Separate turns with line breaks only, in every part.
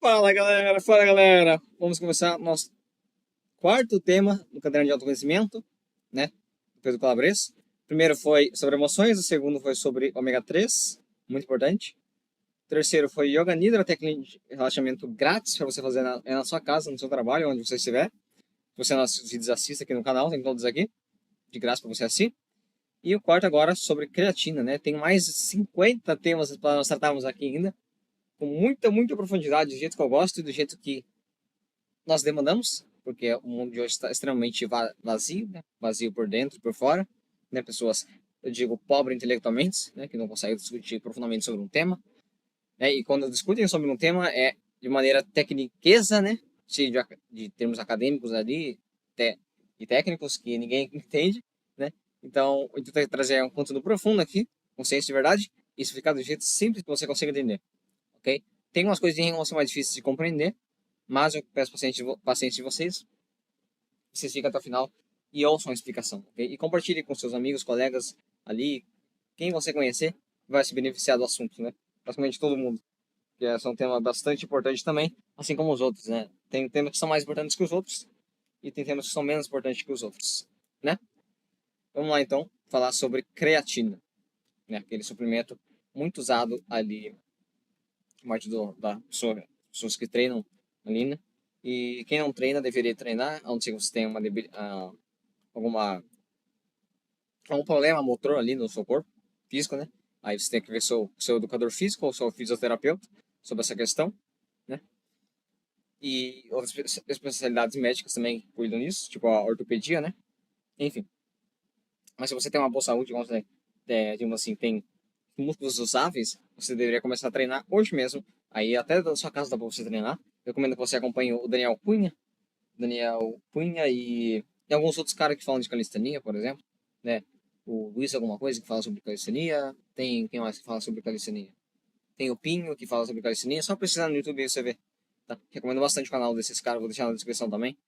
Fala galera! Vamos começar nosso quarto tema do caderno de autoconhecimento, né? Depois do Calabres. O primeiro foi sobre emoções, o segundo foi sobre ômega 3, muito importante. O terceiro foi Yoga Nidra, técnica de relaxamento grátis para você fazer na sua casa, no seu trabalho, onde você estiver. Se você não assiste os vídeos, assista aqui no canal, tem todos aqui, de graça para você assistir. E o quarto agora sobre creatina, né? Tem mais de 50 temas para nós tratarmos aqui ainda, com muita profundidade, do jeito que eu gosto e do jeito que nós demandamos, porque o mundo de hoje está extremamente vazio, né? Vazio por dentro e por fora, né? Pessoas, eu digo, pobres intelectualmente, né? Que não conseguem discutir profundamente sobre um tema, né? E quando discutem sobre um tema é de maneira tecniqueza, né? De termos acadêmicos ali e técnicos que ninguém entende, né? Então, eu tento trazer um conteúdo profundo aqui, consciência de verdade, e isso ficar do jeito simples que você consiga entender, ok? Tem umas coisinhas que vão ser mais difíceis de compreender, mas eu peço paciência de vocês ficam até o final e ouçam a explicação, ok? E compartilhe com seus amigos, colegas ali, quem você conhecer vai se beneficiar do assunto, né? Praticamente todo mundo, que é um tema bastante importante também, assim como os outros, né? Tem temas que são mais importantes que os outros e tem temas que são menos importantes que os outros, né? Vamos lá então falar sobre creatina, né? Aquele suplemento muito usado ali por parte da pessoas que treinam ali, né? E quem não treina deveria treinar, a não ser que você tenha alguma, algum problema motor ali no seu corpo físico, né? Aí você tem que ver seu educador físico ou seu fisioterapeuta sobre essa questão, né? E outras especialidades médicas também cuidam disso, tipo a ortopedia, né? Enfim. Mas se você tem uma boa saúde, digamos assim, tem músculos usáveis, você deveria começar a treinar hoje mesmo. Aí até da sua casa dá pra você treinar. Eu recomendo que você acompanhe o Daniel Cunha e alguns outros caras que falam de calistenia, por exemplo, né? O Luiz alguma coisa que fala sobre calistenia, tem quem mais que fala sobre calistenia? Tem o Pinho que fala sobre calistenia, só precisar no YouTube aí você vê. Tá? Recomendo bastante o canal desses caras, vou deixar na descrição também.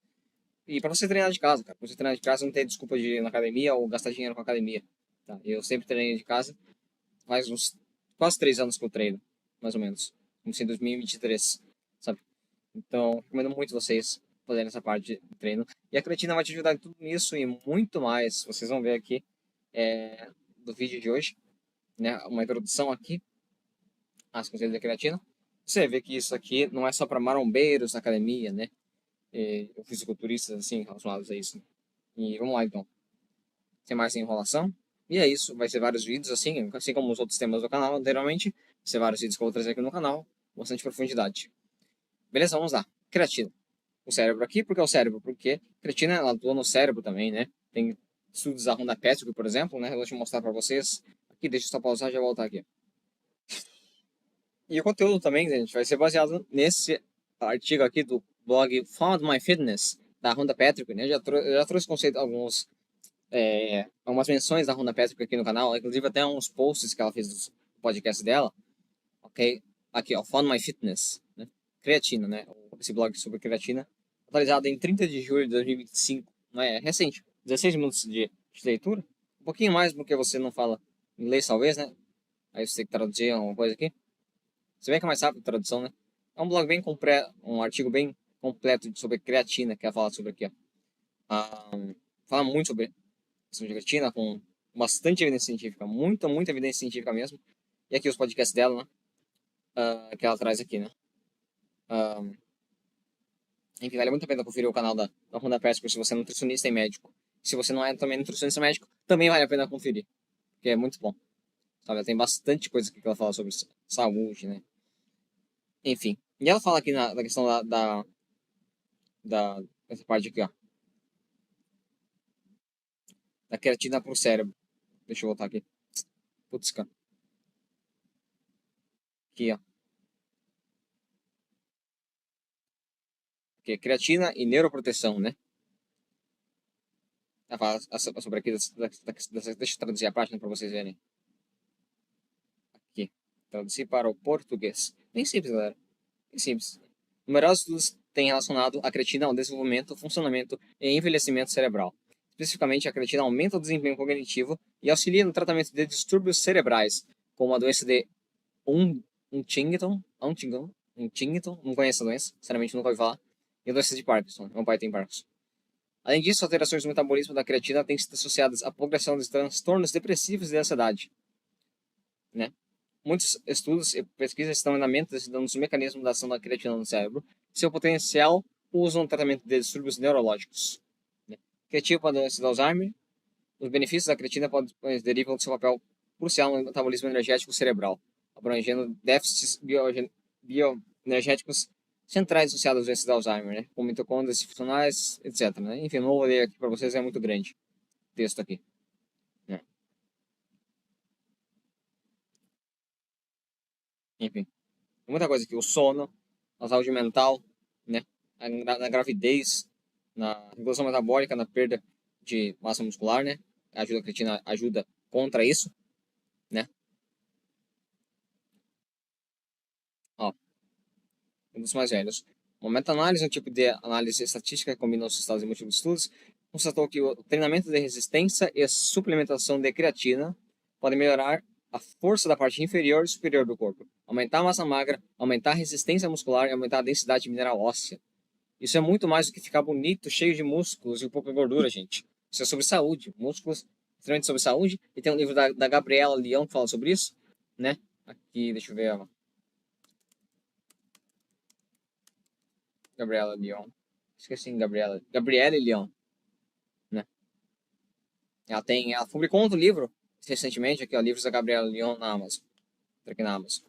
E pra você treinar de casa, cara, pra você treinar de casa não tem desculpa de ir na academia ou gastar dinheiro com a academia. Tá? Eu sempre treinei de casa, faz uns quase 3 anos que eu treino, mais ou menos. Comecei em 2023, sabe? Então, recomendo muito vocês fazerem essa parte de treino. E a creatina vai te ajudar em tudo isso e muito mais. Vocês vão ver aqui do vídeo de hoje, né? Uma introdução aqui às conceitos da creatina. Você vê que isso aqui não é só para marombeiros na academia, né? Ou fisiculturistas, assim, relacionados a isso. E vamos lá, então. Sem mais enrolação. E é isso. Vai ser vários vídeos, assim como os outros temas do canal anteriormente. Vai ser vários vídeos que eu vou trazer aqui no canal. Bastante profundidade. Beleza? Vamos lá. Creatina. O cérebro aqui, porque é o cérebro, porque creatina ela atua no cérebro também, né? Tem estudos da Rhonda Patrick, por exemplo, né? Eu vou te mostrar para vocês. Aqui, deixa eu só pausar e já voltar aqui. E o conteúdo também, gente, vai ser baseado nesse artigo aqui do blog Found My Fitness, da Rhonda Patrick, né? Eu já trouxe conceito, algumas menções da Rhonda Patrick aqui no canal, inclusive até uns posts que ela fez do podcast dela, ok? Aqui, ó, Found My Fitness, né? Creatina, né? Esse blog sobre creatina, atualizado em 30 de julho de 2025, né? É recente, 16 minutos de leitura, um pouquinho mais porque você não fala inglês, talvez, né? Aí você tem que traduzir alguma coisa aqui. Se bem que é mais rápido a tradução, né? É um blog bem completo, um artigo bem completo sobre creatina, que ela fala sobre aqui, ó. Fala muito sobre creatina, com bastante evidência científica, muita evidência científica mesmo. E aqui os podcasts dela, né? Que ela traz aqui, né? Enfim, vale muito a pena conferir o canal da Rhonda Patrick se você é nutricionista e médico. Se você não é também nutricionista e médico, também vale a pena conferir, porque é muito bom. Sabe? Ela tem bastante coisa aqui que ela fala sobre saúde, né? Enfim. E ela fala aqui na questão dessa parte aqui, ó. Da creatina pro cérebro. Deixa eu voltar aqui. Putz, cara. Aqui, ó. Aqui, creatina e neuroproteção, né? Ela fala sobre aqui, deixa eu traduzir a página para vocês verem. Aqui. Traduzir para o português. Bem simples, galera. Bem simples. Numerosos estudos têm relacionado a creatina ao desenvolvimento, funcionamento e envelhecimento cerebral. Especificamente, a creatina aumenta o desempenho cognitivo e auxilia no tratamento de distúrbios cerebrais, como a doença de Huntington, Huntington, não conheço a doença, sinceramente nunca ouvi falar, e a doença de Parkinson, meu pai tem Parkinson. Além disso, alterações do metabolismo da creatina têm sido associadas à progressão de transtornos depressivos e de ansiedade, né? Muitos estudos e pesquisas estão em andamento estudando os mecanismos da ação da creatina no cérebro e seu potencial uso no tratamento de distúrbios neurológicos, né? Creatina para a doença de Alzheimer. Os benefícios da creatina derivam do seu papel crucial no metabolismo energético cerebral, abrangendo déficits bioenergéticos centrais associados à doença de Alzheimer, né? Como mitocôndrias disfuncionais, etc. Né? Enfim, não vou ler aqui para vocês, é muito grande o texto aqui, né? Enfim, tem muita coisa aqui. O sono, a saúde mental, né? Na gravidez, na regulação metabólica, na perda de massa muscular, né? A creatina ajuda contra isso, né? Ó, um dos mais velhos. Uma meta-análise é um tipo de análise estatística que combina os resultados de múltiplos estudos, constatou que o treinamento de resistência e a suplementação de creatina podem melhorar a força da parte inferior e superior do corpo, aumentar a massa magra, aumentar a resistência muscular e aumentar a densidade mineral óssea. Isso é muito mais do que ficar bonito, cheio de músculos e pouca gordura, gente. Isso é sobre saúde, músculos, extremamente sobre saúde. E tem um livro da Gabriela Leão que fala sobre isso, né? Aqui, deixa eu ver, ó. Gabriela Leão. Esqueci, Gabriela Leão, né? Ela publicou outro livro recentemente, aqui, ó, livros da Gabriela Leão na Amazon. Tá aqui na Amazon.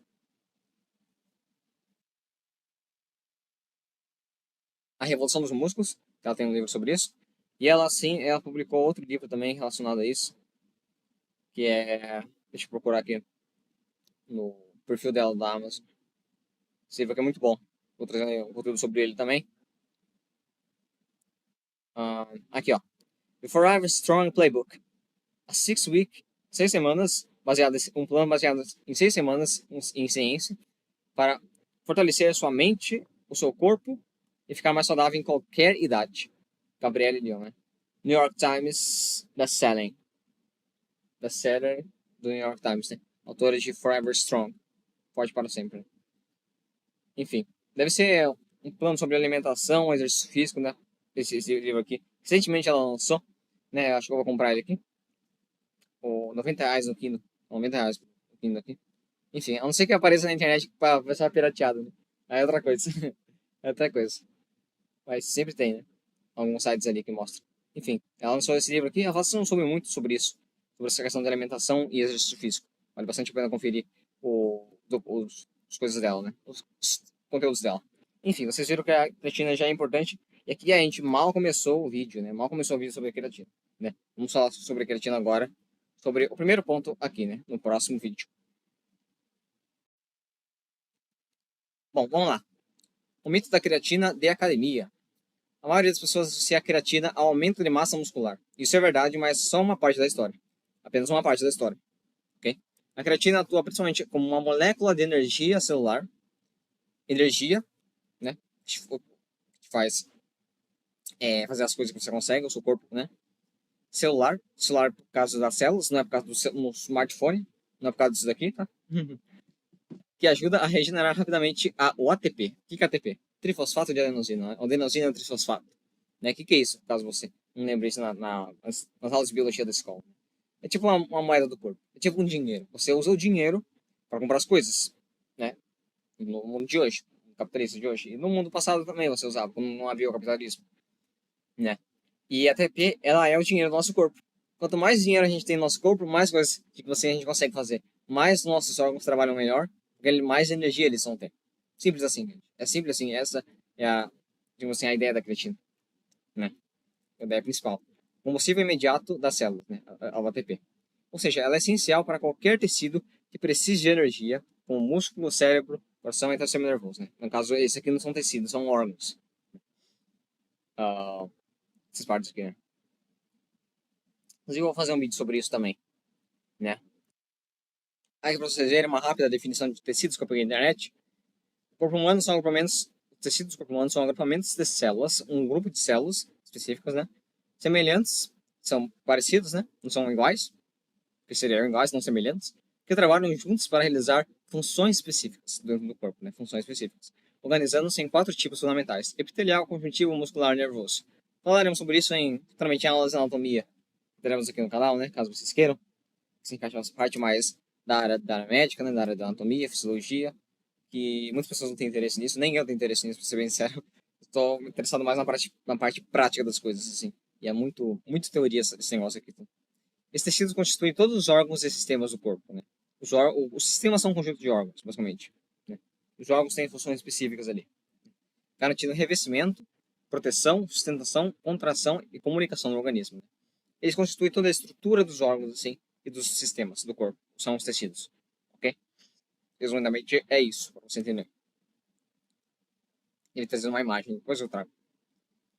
A Revolução dos Músculos, ela tem um livro sobre isso. E ela, sim, ela publicou outro livro também relacionado a isso, que é... Deixa eu procurar aqui no perfil dela da Amazon. Esse livro aqui é muito bom. Vou trazer um conteúdo sobre ele também. Aqui, ó. The Forever Strong Playbook. A 6-week, 6 semanas, um plano baseado em 6 semanas em ciência para fortalecer a sua mente, o seu corpo e ficar mais saudável em qualquer idade. Gabriele Lyon, né? New York Times Bestseller do New York Times, né? Autora de Forever Strong. Forte para sempre. Enfim, deve ser um plano sobre alimentação, exercício físico, né? Esse livro aqui. Recentemente ela lançou, né? Acho que eu vou comprar ele aqui. Por R$90 no Kindle. R$90 no Kindle aqui. Enfim, a não ser que apareça na internet pra ser pirateado, né? Aí é outra coisa. É outra coisa. Mas sempre tem, né? Alguns sites ali que mostram. Enfim, ela lançou esse livro aqui. Ela não soube muito sobre isso. Sobre essa questão de alimentação e exercício físico. Vale bastante a pena conferir as coisas dela, né? Os conteúdos dela. Enfim, vocês viram que a creatina já é importante. E aqui a gente mal começou o vídeo, né? Mal começou o vídeo sobre a creatina, né? Vamos falar sobre a creatina agora. Sobre o primeiro ponto aqui, né? No próximo vídeo. Bom, vamos lá. O mito da creatina de academia. A maioria das pessoas associa a creatina ao aumento de massa muscular. Isso é verdade, mas só uma parte da história. Apenas uma parte da história. Okay? A creatina atua principalmente como uma molécula de energia celular. Energia, né? Que faz fazer as coisas que você consegue, o seu corpo, né? Celular por causa das células, não é por causa do smartphone, não é por causa disso daqui, tá? Que ajuda a regenerar rapidamente o ATP. O que é ATP? Trifosfato de adenosina. Né? Adenosina é trifosfato. Né? O que é isso, caso você não lembre isso nas aulas de biologia da escola? É tipo uma moeda do corpo. É tipo um dinheiro. Você usa o dinheiro para comprar as coisas, né? No mundo de hoje, no capitalista de hoje. E no mundo passado também você usava, quando não havia o capitalismo, né? E a ATP, ela é o dinheiro do nosso corpo. Quanto mais dinheiro a gente tem no nosso corpo, mais coisas que a gente consegue fazer. Mais nossos órgãos trabalham melhor, porque mais energia eles vão ter. Simples assim, gente. É simples assim. Essa é digamos assim, a ideia da creatina, né? A ideia principal. Combustível imediato das células, né? A ATP. Ou seja, ela é essencial para qualquer tecido que precise de energia, como músculo, cérebro, coração e até sistema nervoso, né? No caso, esse aqui não são tecidos, são órgãos. Essas partes aqui, né? Inclusive, eu vou fazer um vídeo sobre isso também, né? Aí, para vocês verem uma rápida definição de tecidos que eu peguei na internet. O corpo humano são agrupamentos, tecidos do corpo humano são agrupamentos de células, um grupo de células específicas, né? Semelhantes, são parecidos, né? Não são iguais, que seriam iguais, não semelhantes, que trabalham juntos para realizar funções específicas dentro do corpo, né? Funções específicas. Organizando-se em 4 tipos fundamentais: epitelial, conjuntivo, muscular e nervoso. Falaremos sobre isso futuramente em aulas de anatomia. Teremos aqui no canal, né? Caso vocês queiram. Se encaixa nessa parte mais da área médica, né? Da área da anatomia, fisiologia, que muitas pessoas não têm interesse nisso, nem eu tenho interesse nisso, pra ser bem sincero. Estou interessado mais na parte prática das coisas, assim. E é muito teoria esse negócio aqui. Então. Esses tecidos constituem todos os órgãos e sistemas do corpo, né? Os sistemas são um conjunto de órgãos, basicamente. Né? Os órgãos têm funções específicas ali, garantindo revestimento, proteção, sustentação, contração e comunicação no organismo. Né? Eles constituem toda a estrutura dos órgãos, assim, e dos sistemas do corpo. São os tecidos, ok? Resumidamente, é isso, para você entender. Ele trazendo uma imagem, depois eu trago.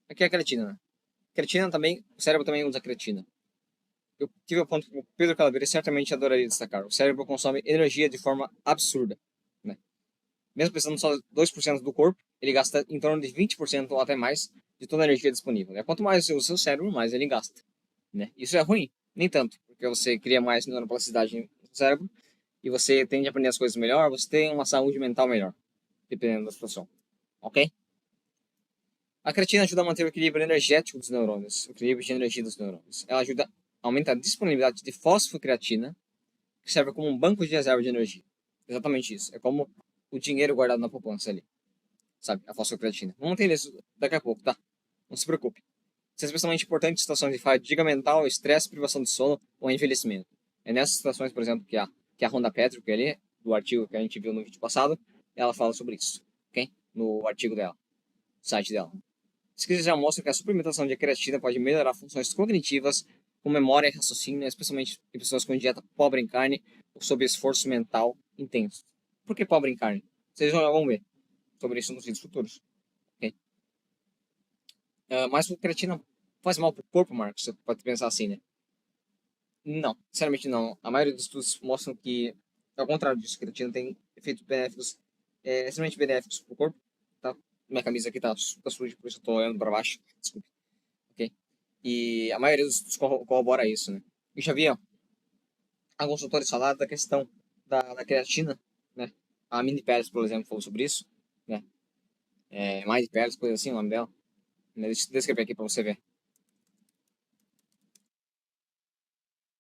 Aqui é a creatina, né? Creatina também, o cérebro também usa creatina. Eu tive o ponto que o Pedro Calabrese certamente adoraria destacar. O cérebro consome energia de forma absurda, né? Mesmo pensando só 2% do corpo, ele gasta em torno de 20% ou até mais de toda a energia disponível. Né? Quanto mais você usa o seu cérebro, mais ele gasta. Né? Isso é ruim? Nem tanto, porque você cria mais neuroplasticidade no cérebro e você tende a aprender as coisas melhor, você tem uma saúde mental melhor, dependendo da situação. Ok? A creatina ajuda a manter o equilíbrio energético dos neurônios, o equilíbrio de energia dos neurônios. Ela aumenta a disponibilidade de fosfocreatina, que serve como um banco de reserva de energia. Exatamente isso. É como o dinheiro guardado na poupança ali. Sabe? A fosfocreatina. Vamos entender isso daqui a pouco, tá? Não se preocupe. Isso é especialmente importante em situações de fadiga mental, estresse, privação de sono ou envelhecimento. É nessas situações, por exemplo, que a Rhonda Patrick ali, do artigo que a gente viu no vídeo passado, ela fala sobre isso, ok? No artigo dela, no site dela. Pesquisas já mostram que a suplementação de creatina pode melhorar funções cognitivas, como memória e raciocínio, especialmente em pessoas com dieta pobre em carne ou sob esforço mental intenso. Por que pobre em carne? Vocês vão ver sobre isso nos vídeos futuros. Okay? Mas a creatina faz mal para o corpo, Marcos? Você pode pensar assim, né? Não, sinceramente não. A maioria dos estudos mostram que, ao contrário disso, a creatina tem efeitos benéficos, extremamente benéficos para o corpo. Tá? Minha camisa aqui tá suja, por isso eu estou olhando para baixo. Desculpe. Ok? E a maioria dos estudos corrobora isso, né? Eu já vi alguns autores falar da questão da creatina, né? A Mindy Pérez, por exemplo, falou sobre isso, né? Mindy Pérez, coisa assim, o nome dela. Deixa eu escrever aqui para você ver.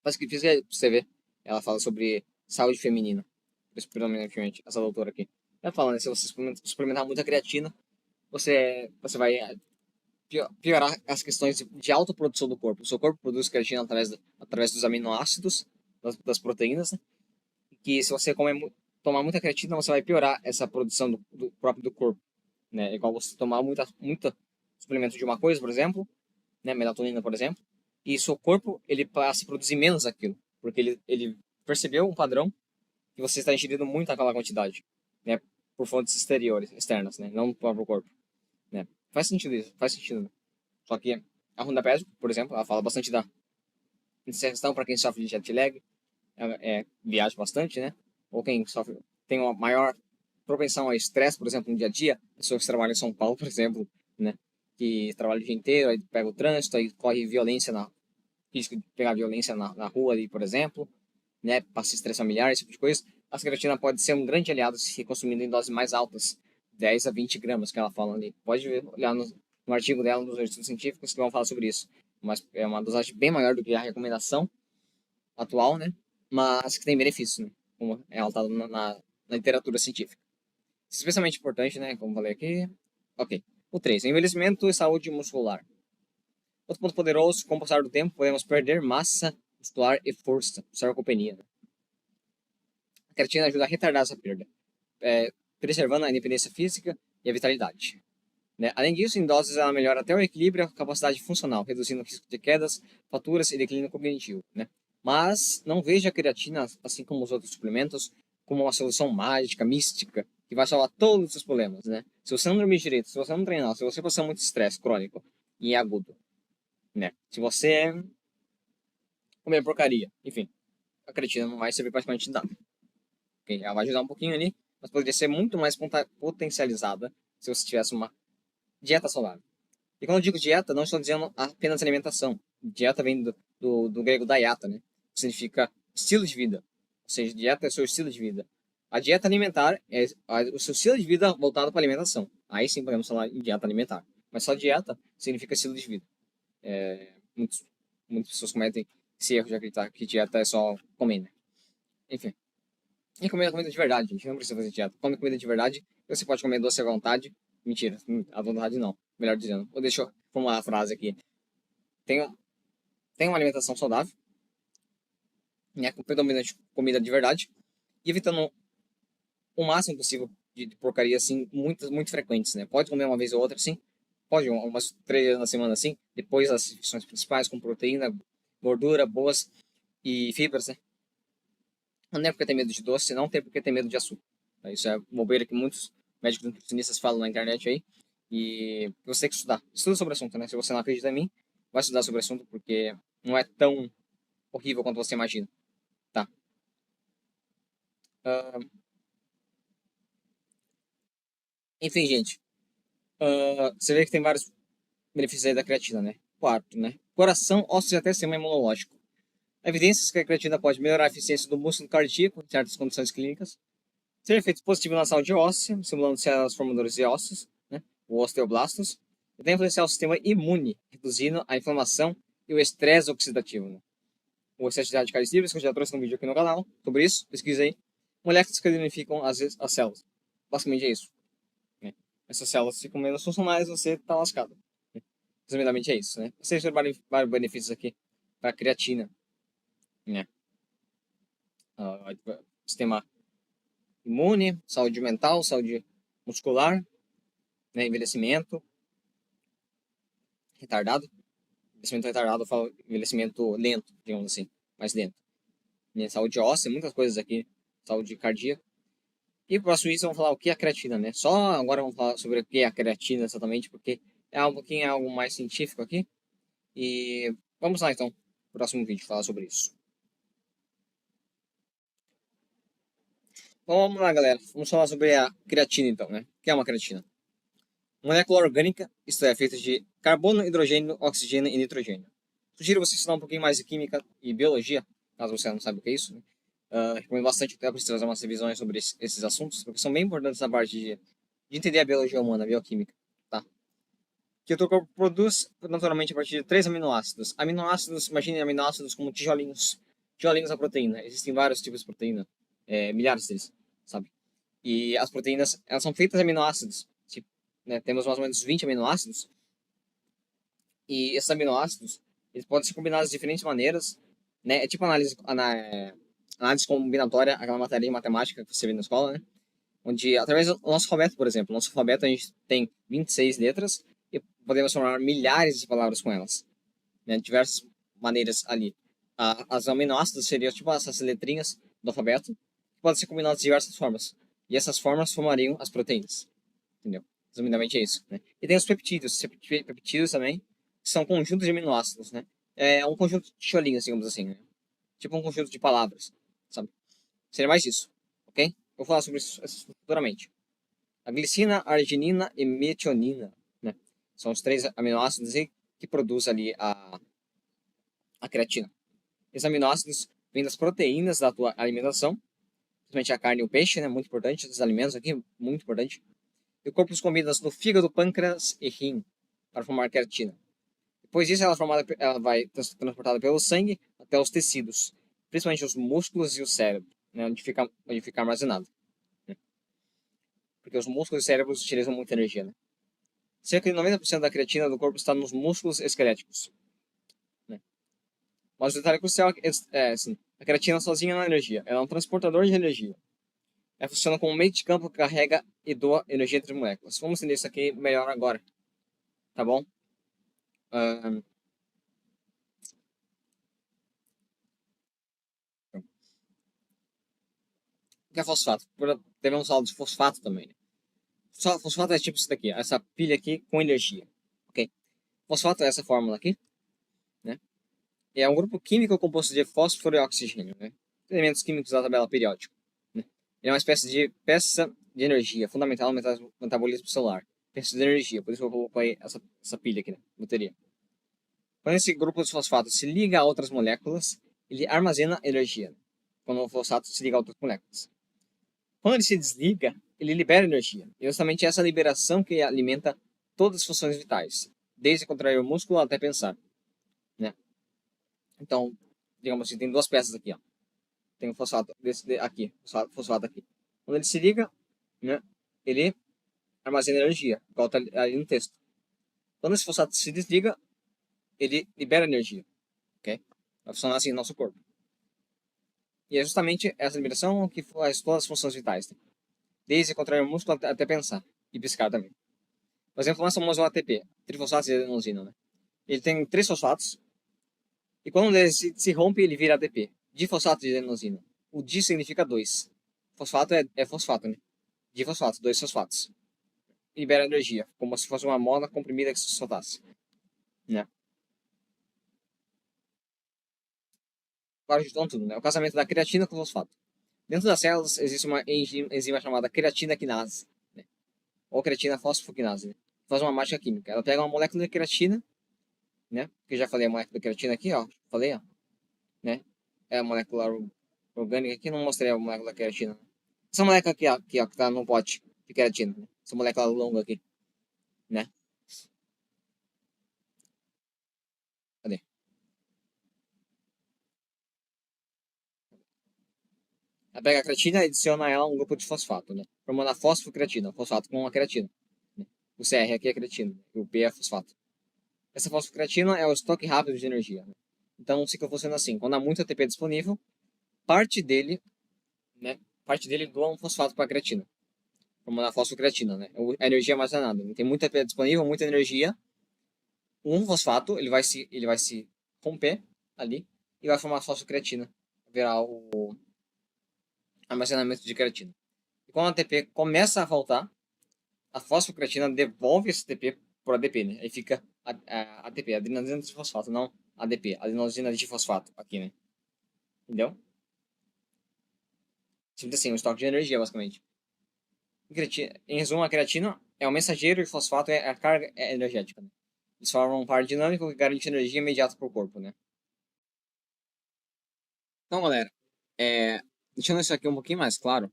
Mas que fiz pra você ver. Ela fala sobre saúde feminina. Predominantemente, essa doutora aqui. Ela fala, né? Se você suplementar muita creatina, você vai piorar as questões de autoprodução do corpo. O seu corpo produz creatina através dos aminoácidos, das proteínas, né? Que se você tomar muita creatina, você vai piorar essa produção do próprio do corpo. Né? Igual você tomar muita suplemento de uma coisa, por exemplo, né? Melatonina, por exemplo, e seu corpo ele passa a produzir menos aquilo, porque ele percebeu um padrão que você está ingerindo muito aquela quantidade, né? Por fontes externas, né? Não do próprio corpo, né? Faz sentido isso, faz sentido. Né? Só que a Rhonda Patrick, por exemplo, ela fala bastante da questão para quem sofre de jet lag, viaja bastante, né? Ou quem sofre, tem uma maior propensão a estresse, por exemplo, no dia a dia, pessoas que trabalham em São Paulo, por exemplo, né? Que trabalha o dia inteiro, aí pega o trânsito, aí corre risco de pegar violência na rua ali, por exemplo, né? Passa estresse familiar, esse tipo de coisa. A creatina pode ser um grande aliado se consumindo em doses mais altas, 10 a 20 gramas que ela fala ali. Pode olhar no artigo dela, nos estudos científicos que vão falar sobre isso. Mas é uma dosagem bem maior do que a recomendação atual, né? Mas que tem benefícios, né? Como é ela tá na literatura científica. Isso é especialmente importante, né? Como falei aqui. Ok. O 3. Envelhecimento e saúde muscular. Outro ponto poderoso, com o passar do tempo, podemos perder massa muscular e força, sarcopenia. A creatina ajuda a retardar essa perda, preservando a independência física e a vitalidade. Né? Além disso, em doses ela melhora até o equilíbrio e a capacidade funcional, reduzindo o risco de quedas, fraturas e declínio cognitivo. Né? Mas não veja a creatina, assim como os outros suplementos, como uma solução mágica, mística, que vai salvar todos os seus problemas. Né? Se você não dormir direito, se você não treinar, se você passar muito estresse crônico e agudo, né? Se você comer porcaria, enfim, a creatina não vai servir praticamente nada. Okay? Ela vai ajudar um pouquinho ali, mas poderia ser muito mais potencializada se você tivesse uma dieta saudável. E quando eu digo dieta, não estou dizendo apenas alimentação. Dieta vem do grego dieta, né? Que significa estilo de vida. Ou seja, dieta é o seu estilo de vida. A dieta alimentar é o seu estilo de vida voltado para a alimentação. Aí sim podemos falar em dieta alimentar. Mas só dieta significa estilo de vida. Muitas pessoas cometem esse erro de acreditar que dieta é só comer, né? Enfim. E comer comida de verdade, gente. Não precisa fazer dieta. Come comida de verdade. Você pode comer doce à vontade. Mentira, à vontade não. Melhor dizendo. Ou deixa eu formular a frase aqui. Tenha uma alimentação saudável. Né? Com predominante comida de verdade. E evitando o máximo possível de porcaria, assim, muito frequentes, né? Pode comer uma vez ou outra, sim. Pode, umas 3 vezes na semana, assim. Depois das refeições principais, com proteína, gordura, boas e fibras, né? Não é porque tem medo de doce, não tem porque tem medo de açúcar. Isso é bobeira que muitos médicos nutricionistas falam na internet aí. E você tem que estudar. Estuda sobre o assunto, né? Se você não acredita em mim, vai estudar sobre o assunto, porque não é tão horrível quanto você imagina. Tá? Enfim, gente. Você vê que tem vários benefícios aí da creatina, né? Quarto, né? Coração, ossos e até sistema imunológico. Evidências que a creatina pode melhorar a eficiência do músculo cardíaco em certas condições clínicas. Ter efeitos positivos na saúde óssea, estimulando células formadoras de ossos, né? O osteoblastos. E vai influenciar o sistema imune, reduzindo a inflamação e o estresse oxidativo, né? O excesso de radicais livres, que eu já trouxe um vídeo aqui no canal sobre isso, pesquisa aí. Moléculas que identificam as células. Basicamente é isso. Né? Essas células ficam menos funcionais, você está lascado. Resumidamente é isso, né? Vocês tiveram vários benefícios aqui para a creatina, né? Sistema imune, saúde mental, saúde muscular, né? Envelhecimento retardado. Envelhecimento retardado, eu falo envelhecimento lento, digamos assim, mais lento. Né? Saúde óssea, muitas coisas aqui, saúde cardíaca. E para isso vamos falar o que é a creatina, né? Só agora vamos falar sobre o que é a creatina exatamente, porque é um pouquinho algo mais científico aqui. E vamos lá então, próximo vídeo, falar sobre isso. Então vamos lá, galera. Vamos falar sobre a creatina, então, né? O que é uma creatina? Molécula orgânica, isto é, feita de carbono, hidrogênio, oxigênio e nitrogênio. Sugiro você estudar um pouquinho mais de química e biologia, caso você não saiba o que é isso. Né? Recomendo bastante até para você trazer umas revisões sobre esses assuntos, porque são bem importantes na parte de entender a biologia humana, a bioquímica. Tá? Que o teu corpo produz naturalmente a partir de 3 aminoácidos. Aminoácidos, imagine aminoácidos como tijolinhos. Tijolinhos da proteína. Existem vários tipos de proteína, milhares deles, sabe? E as proteínas, elas são feitas de aminoácidos. Tipo, né, temos mais ou menos 20 aminoácidos. E esses aminoácidos, eles podem ser combinados de diferentes maneiras. Né? É tipo análise combinatória, aquela matéria de matemática que você vê na escola, né? Onde, através do nosso alfabeto, por exemplo, nosso alfabeto a gente tem 26 letras e podemos formar milhares de palavras com elas. Né? Diversas maneiras ali. As aminoácidos seriam tipo essas letrinhas do alfabeto, que podem ser combinadas de diversas formas. E essas formas formariam as proteínas. Entendeu? Resumidamente é isso. Né? E tem os peptídeos. Peptídeos também, que são conjuntos de aminoácidos. Né? É um conjunto de tijolinhos, digamos assim. Né? Tipo um conjunto de palavras. Sabe? Seria mais isso. Ok? Vou falar sobre isso futuramente. A glicina, a arginina e metionina, né? São os 3 aminoácidos que produzem ali a creatina. Esses aminoácidos vêm das proteínas da tua alimentação, principalmente a carne e o peixe, né? Muito importante, esses alimentos aqui, muito importante. E o corpo os combina no fígado, pâncreas e rim para formar creatina. Depois disso, ela vai ser transportada pelo sangue até os tecidos, principalmente os músculos e o cérebro, né? onde fica armazenado. Né? Porque os músculos e cérebros utilizam muita energia. Né? Cerca de 90% da creatina do corpo está nos músculos esqueléticos. Né? Mas o detalhe crucial é assim, a creatina sozinha não é energia, ela é um transportador de energia. Ela funciona como um meio de campo que carrega e doa energia entre moléculas. Vamos entender isso aqui melhor agora, tá bom? O que é fosfato? Devemos falar de fosfato também. Né? Fosfato é tipo isso daqui, essa pilha aqui com energia. Ok? Fosfato é essa fórmula aqui, né? E é um grupo químico composto de fósforo e oxigênio, né? Elementos químicos da tabela periódica. Né? Ele é uma espécie de peça de energia fundamental no metabolismo celular. Peça de energia, por isso que eu coloquei essa pilha aqui, né? Bateria. Quando esse grupo de fosfato se liga a outras moléculas, ele armazena energia. Quando o fosfato se liga a outras moléculas. Quando ele se desliga, ele libera energia. E é justamente essa liberação que alimenta todas as funções vitais, desde contrair o músculo até pensar, né? Então, digamos assim, tem duas peças aqui, ó. Tem o fosfato aqui, fosfato aqui. Quando ele se liga, né, ele armazena energia, igual tá ali no texto. Quando esse fosfato se desliga, ele libera energia, ok? Vai funcionar assim no nosso corpo. E é justamente essa liberação que faz todas as funções vitais, né? Desde contrair o músculo até pensar e piscar também. Por exemplo, nós somos o ATP, trifosfato de adenosina, né? Ele tem três fosfatos, e quando ele se rompe, ele vira ATP, difosfato de adenosina. O di significa dois. Fosfato é fosfato, né? Difosfato, dois fosfatos. Libera energia, como se fosse uma mola comprimida que se soltasse, né? Agora ajudam tudo, né? O casamento da creatina com o fosfato. Dentro das células existe uma enzima chamada creatina quinase, né? Ou creatina fosfoquinase, né? Faz uma mágica química. Ela pega uma molécula de creatina, né? Que eu já falei a molécula de creatina aqui, ó. Falei, ó, né? É a molécula orgânica aqui, não mostrei a molécula de creatina. Essa molécula aqui, ó, que tá no pote de creatina, né? Essa molécula longa aqui, né? Cadê? Ela pega a creatina e adiciona a ela um grupo de fosfato, né? Formando a fosfocreatina, fosfato com a creatina, né? O CR aqui é creatina, e o P é fosfato. Essa fosfocreatina é o estoque rápido de energia, né? Então o ciclo funciona assim: quando há muito ATP disponível, parte dele, né? Parte dele doa um fosfato para a creatina, formando a fosfocreatina, né? A energia armazenada. Tem muito ATP disponível, muita energia. Um fosfato ele vai se romper ali e vai formar a fosfocreatina, virar o armazenamento de creatina. E quando a ATP começa a faltar, a fosfocreatina devolve esse ATP por ADP, né? Aí fica ATP, adenosina de fosfato, não ADP, adenosina de fosfato aqui, né? Entendeu? Simples assim, um estoque de energia, basicamente. Em resumo, a creatina é o mensageiro e o fosfato é a carga energética, né? Eles formam um par dinâmico que garante energia imediata para o corpo, né? Então, galera, deixando isso aqui um pouquinho mais claro,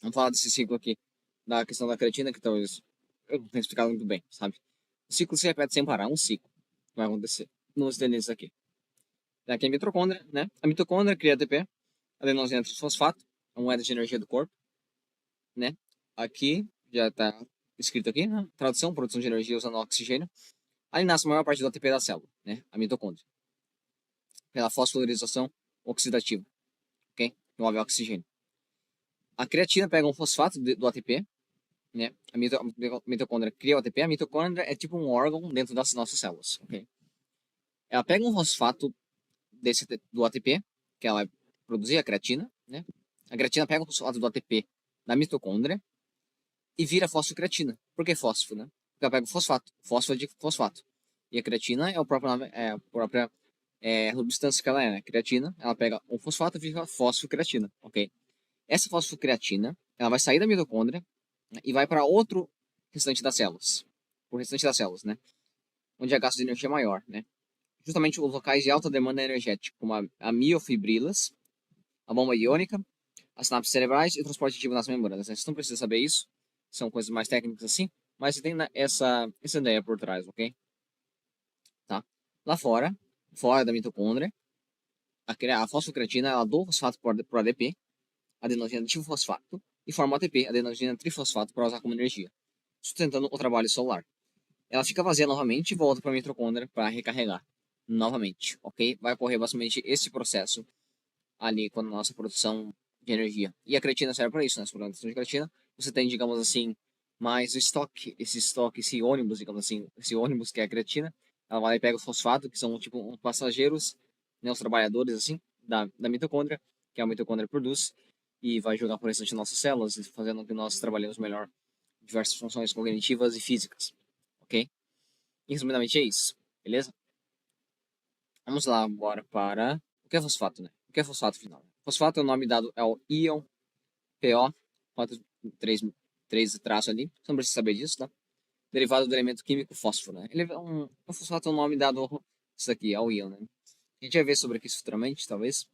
vamos falar desse ciclo aqui, da questão da creatina, que talvez eu não tenha explicado muito bem, sabe? O ciclo se repete sem parar, um ciclo vai acontecer nos DNAs aqui. Aqui é a mitocôndria, né? A mitocôndria cria ATP, adenosina trifosfato, a moeda de energia do corpo, né? Aqui já está escrito aqui, né? Tradução, produção de energia usando oxigênio. Ali nasce a maior parte do ATP da célula, né? A mitocôndria. Pela fosforilação oxidativa, ok? Move oxigênio. A creatina pega um fosfato do ATP, né? A mitocôndria cria o ATP. A mitocôndria é tipo um órgão dentro das nossas células, ok? Ela pega um fosfato do ATP, que ela vai produzir a creatina, né? A creatina pega o fosfato do ATP da mitocôndria e vira fosfocreatina. Por que fósforo, né? Porque ela pega o fosfato, fósforo de fosfato. E a creatina é o próprio nome, é a própria substância que ela é, né? Creatina, ela pega um fosfato e vira fosfocreatina, ok? Essa fosfocreatina, ela vai sair da mitocôndria, né, e vai para outro restante das células. O restante das células, né? Onde a gasto de energia é maior, né? Justamente os locais de alta demanda energética, como a miofibrilas, a bomba iônica, as sinapses cerebrais e o transporte ativo nas membranas. Né? Você não precisa saber isso, são coisas mais técnicas assim, mas você tem essa ideia por trás, ok? Tá? Lá fora da mitocôndria, a fosfocreatina ela doa o fosfato por ADP, adenosina difosfato, e forma ATP, adenosina trifosfato, para usar como energia, sustentando o trabalho celular. Ela fica vazia novamente e volta para a mitocôndria para recarregar novamente, ok? Vai ocorrer basicamente esse processo ali com a nossa produção de energia. E a creatina serve para isso, né? Sobre a produção de creatina, você tem, digamos assim, mais o estoque, esse ônibus, digamos assim, esse ônibus que é a creatina, ela vai e pega o fosfato, que são tipo uns passageiros, né, os trabalhadores, assim, da mitocôndria, que a mitocôndria produz, e vai jogar por restante de nossas células, fazendo com que nós trabalhemos melhor diversas funções cognitivas e físicas, ok? E resumidamente é isso, beleza? Vamos lá agora para o que é fosfato, né? O que é fosfato final? Fosfato é o nome dado ao íon PO, 3 ali, você não precisa saber disso, tá? Derivado do elemento químico fósforo, né? Ele é o fosfato é o nome dado isso aqui, ao íon, né? A gente vai ver sobre isso futuramente, talvez.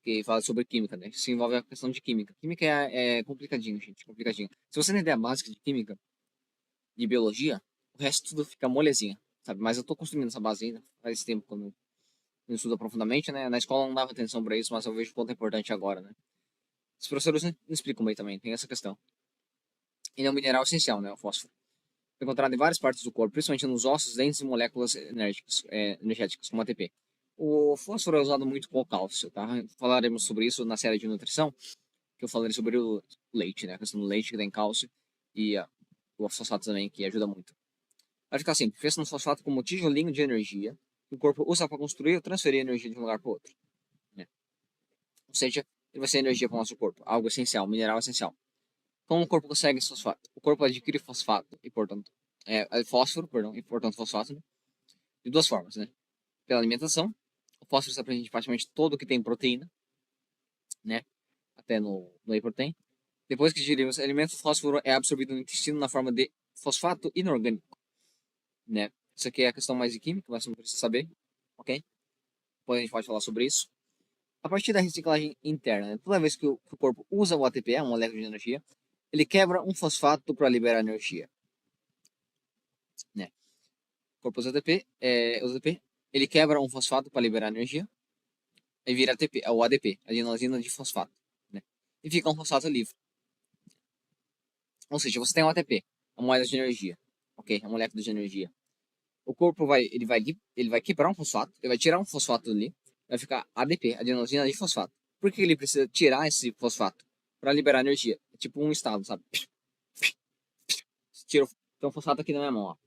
que fala sobre química, né? Isso envolve a questão de química. Química é complicadinho, gente, complicadinho. Se você tem ideia básica de química, de biologia, o resto tudo fica molezinha, sabe? Mas eu tô construindo essa base ainda, faz tempo que eu não estudo profundamente, né? Na escola eu não dava atenção pra isso, mas eu vejo o quanto é importante agora, né? Os professores não explicam bem também, tem essa questão. Ele é um mineral essencial, né? O fósforo. É encontrado em várias partes do corpo, principalmente nos ossos, dentes e moléculas energéticas, como ATP. O fósforo é usado muito com o cálcio, tá? Falaremos sobre isso na série de nutrição, que eu falarei sobre o leite, né? A questão do leite que tem cálcio e o fosfato também, que ajuda muito. Vai ficar assim, fez no fosfato como tijolinho de energia que o corpo usa para construir ou transferir energia de um lugar para outro, né? Ou seja, ele vai ser energia para o nosso corpo, algo essencial, mineral essencial. Como o corpo consegue esse fosfato? O corpo adquire fosfato e, portanto, fósforo, perdão, e, portanto, fosfato, né? De duas formas, né? Pela alimentação, o fósforo está presente em praticamente todo que tem proteína, né? Até no whey protein. Depois que digerimos alimentos, o fósforo é absorvido no intestino na forma de fosfato inorgânico, né? Isso aqui é a questão mais de química, mas não precisa saber, ok? Depois a gente pode falar sobre isso. A partir da reciclagem interna, né? Toda vez que o corpo usa o ATP, a molécula de energia, ele quebra um fosfato para liberar energia, né? O corpo usa ATP, ele quebra um fosfato para liberar energia e vira ATP, é o ADP, adenosina de fosfato, né? E fica um fosfato livre. Ou seja, você tem um ATP, a moeda de energia, ok? A molécula de energia. O corpo ele vai quebrar um fosfato, ele vai tirar um fosfato ali, vai ficar ADP, adenosina de fosfato. Por que ele precisa tirar esse fosfato? Para liberar energia. É tipo um estalo, sabe? Você tira tem um fosfato aqui na minha mão, ó.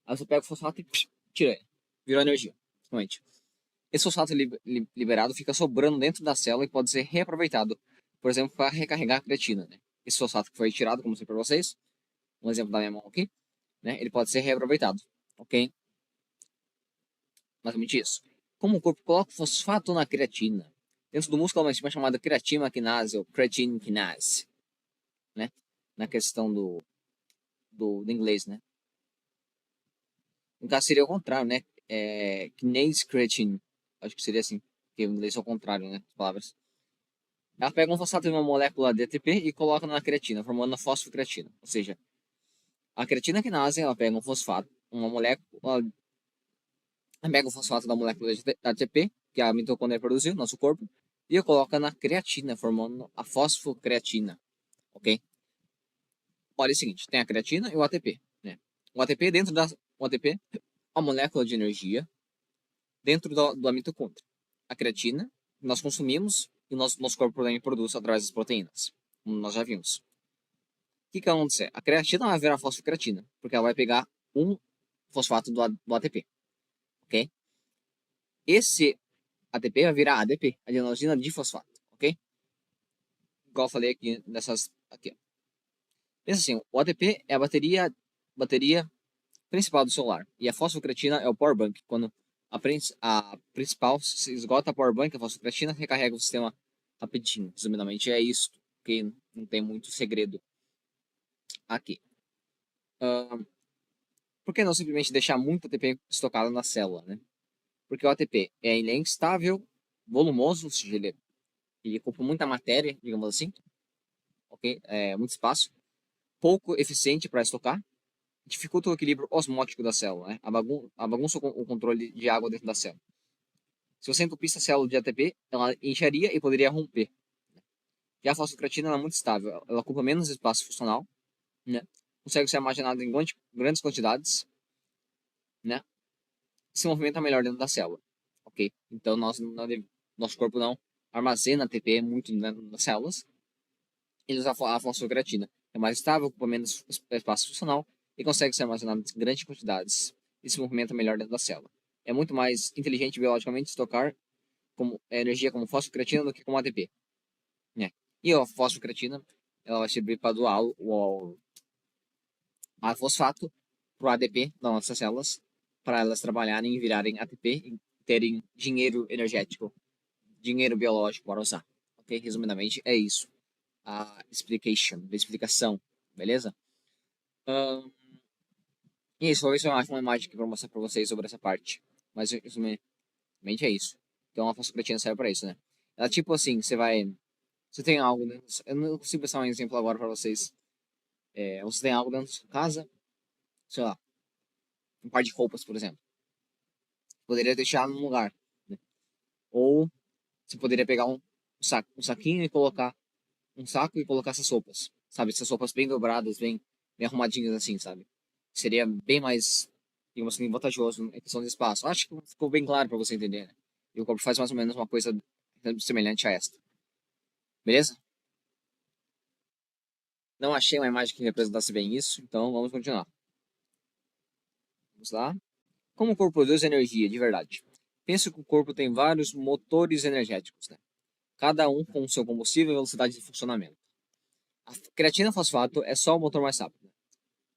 Aí você pega o fosfato e tira ele. Virou energia, basicamente. Esse fosfato liberado fica sobrando dentro da célula e pode ser reaproveitado, por exemplo, para recarregar a creatina, né? Esse fosfato que foi tirado, como eu sei para vocês, um exemplo da minha mão aqui, né? Ele pode ser reaproveitado, ok? Basicamente isso. Como o corpo coloca fosfato na creatina? Dentro do músculo há uma enzima chamada creatina kinase, ou creatine kinase, né? Na questão do inglês, né? No caso seria o contrário, né? Kinase creatine. Acho que seria assim. Porque o inglês é o contrário, né? As palavras. Ela pega um fosfato de uma molécula de ATP e coloca na creatina, formando a fosfocreatina. Ou seja, a creatina kinase, ela pega um fosfato, uma molécula, ela pega o fosfato da molécula de ATP, que a mitocôndria produziu, nosso corpo, e coloca na creatina, formando a fosfocreatina, ok? Olha o seguinte, tem a creatina e o ATP, né? O ATP dentro da... O ATP, a molécula de energia, dentro da mitocôndria. A creatina, nós consumimos e o nosso corpo também produz através das proteínas, como nós já vimos. O que vai acontecer? A creatina vai virar fosfocreatina, porque ela vai pegar um fosfato do ATP, ok? Esse ATP vai virar ADP, adenosina difosfato, ok? Igual eu falei aqui nessas aqui. Pensa assim, o ATP é a bateria principal do celular e a fosfocreatina é o power bank. Quando a principal se esgota a power bank, a fosfocreatina recarrega o sistema rapidinho. Resumidamente é isso, porque não tem muito segredo aqui. Por que não simplesmente deixar muito ATP estocado na célula, né? Porque o ATP ele é instável, volumoso, ou seja, ele ocupa muita matéria, digamos assim, ok? Muito espaço, pouco eficiente para estocar, dificulta o equilíbrio osmótico da célula, né? Bagunça o controle de água dentro da célula. Se você entupisse a célula de ATP, ela incharia e poderia romper. Já a fosfocreatina é muito estável, ela ocupa menos espaço funcional, né? Consegue ser armazenada em grandes quantidades, né? Se movimenta melhor dentro da célula, ok? Então nosso corpo não armazena ATP muito, né, nas células. Ele usa a fosfocreatina. É mais estável, ocupa menos espaço funcional e consegue ser armazenado em grandes quantidades e se movimenta melhor dentro da célula. É muito mais inteligente biologicamente estocar energia como fosfocreatina do que como ATP, né? E a fosfocreatina ela vai servir para doar a fosfato para o ADP das nossas células, para elas trabalharem e virarem ATP e terem dinheiro energético, dinheiro biológico para usar. Ok? Resumidamente, é isso. A explicação, beleza? E isso, vou ver se eu acho uma imagem aqui para mostrar para vocês sobre essa parte. Mas, resumidamente, é isso. Então, a fosfocreatina serve para isso, né? Ela tipo assim, você tem algo, né? Eu não consigo pensar um exemplo agora pra vocês. Você tem algo dentro da sua casa, sei lá, um par de roupas, por exemplo. Poderia deixar num lugar, né? Ou você poderia pegar um saquinho e colocar um saco e colocar essas roupas, sabe? Essas roupas bem dobradas, bem arrumadinhas assim, sabe? Seria bem mais, digamos assim, vantajoso em questão de espaço. Acho que ficou bem claro pra você entender, né? E o corpo faz mais ou menos uma coisa semelhante a esta. Beleza? Não achei uma imagem que representasse bem isso, então vamos continuar. Vamos lá. Como o corpo produz energia de verdade? Penso que o corpo tem vários motores energéticos, né? Cada um com seu combustível e velocidade de funcionamento. A creatina fosfato é só o motor mais rápido.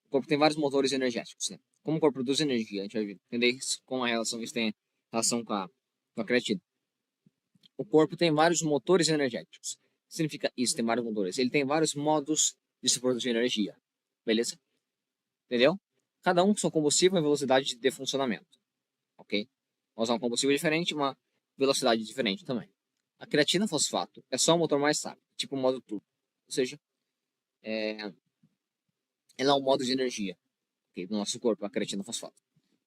O corpo tem vários motores energéticos, né? Como o corpo produz energia, a gente vai entender como isso tem relação com a creatina. O corpo tem vários motores energéticos. O que significa isso? Tem vários motores. Ele tem vários modos de se produzir energia. Beleza? Entendeu? Cada um com seu combustível e velocidade de funcionamento. Ok? Vamos usar um combustível diferente, uma velocidade diferente também. A creatina fosfato é só o motor mais rápido, tipo o modo turbo. Ou seja, ela é um modo de energia, okay, do nosso corpo, a creatina fosfato.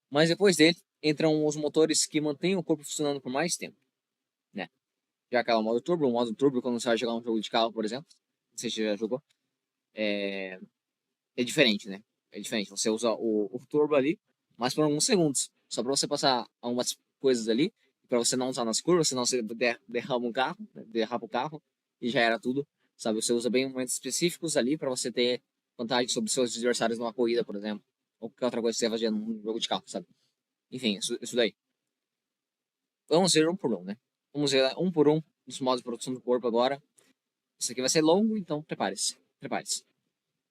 Mas depois dele, entram os motores que mantêm o corpo funcionando por mais tempo, né? Já que é o modo turbo, quando você vai jogar um jogo de carro, por exemplo, não sei se você já jogou, é, é diferente, né? É diferente. Você usa o turbo ali, mas por alguns segundos. Só para você passar algumas coisas ali, para você não usar nas curvas, senão você derrama o carro, né? Derrapa o carro e já era tudo. Sabe? Você usa bem em momentos específicos ali para você ter vantagem sobre seus adversários numa corrida, por exemplo. Ou qualquer outra coisa que você vai fazer num jogo de carro, sabe? Enfim, isso daí. Vamos ver um por um, né? Vamos ver um por um dos modos de produção do corpo agora. Isso aqui vai ser longo, então prepare-se. Prepare-se.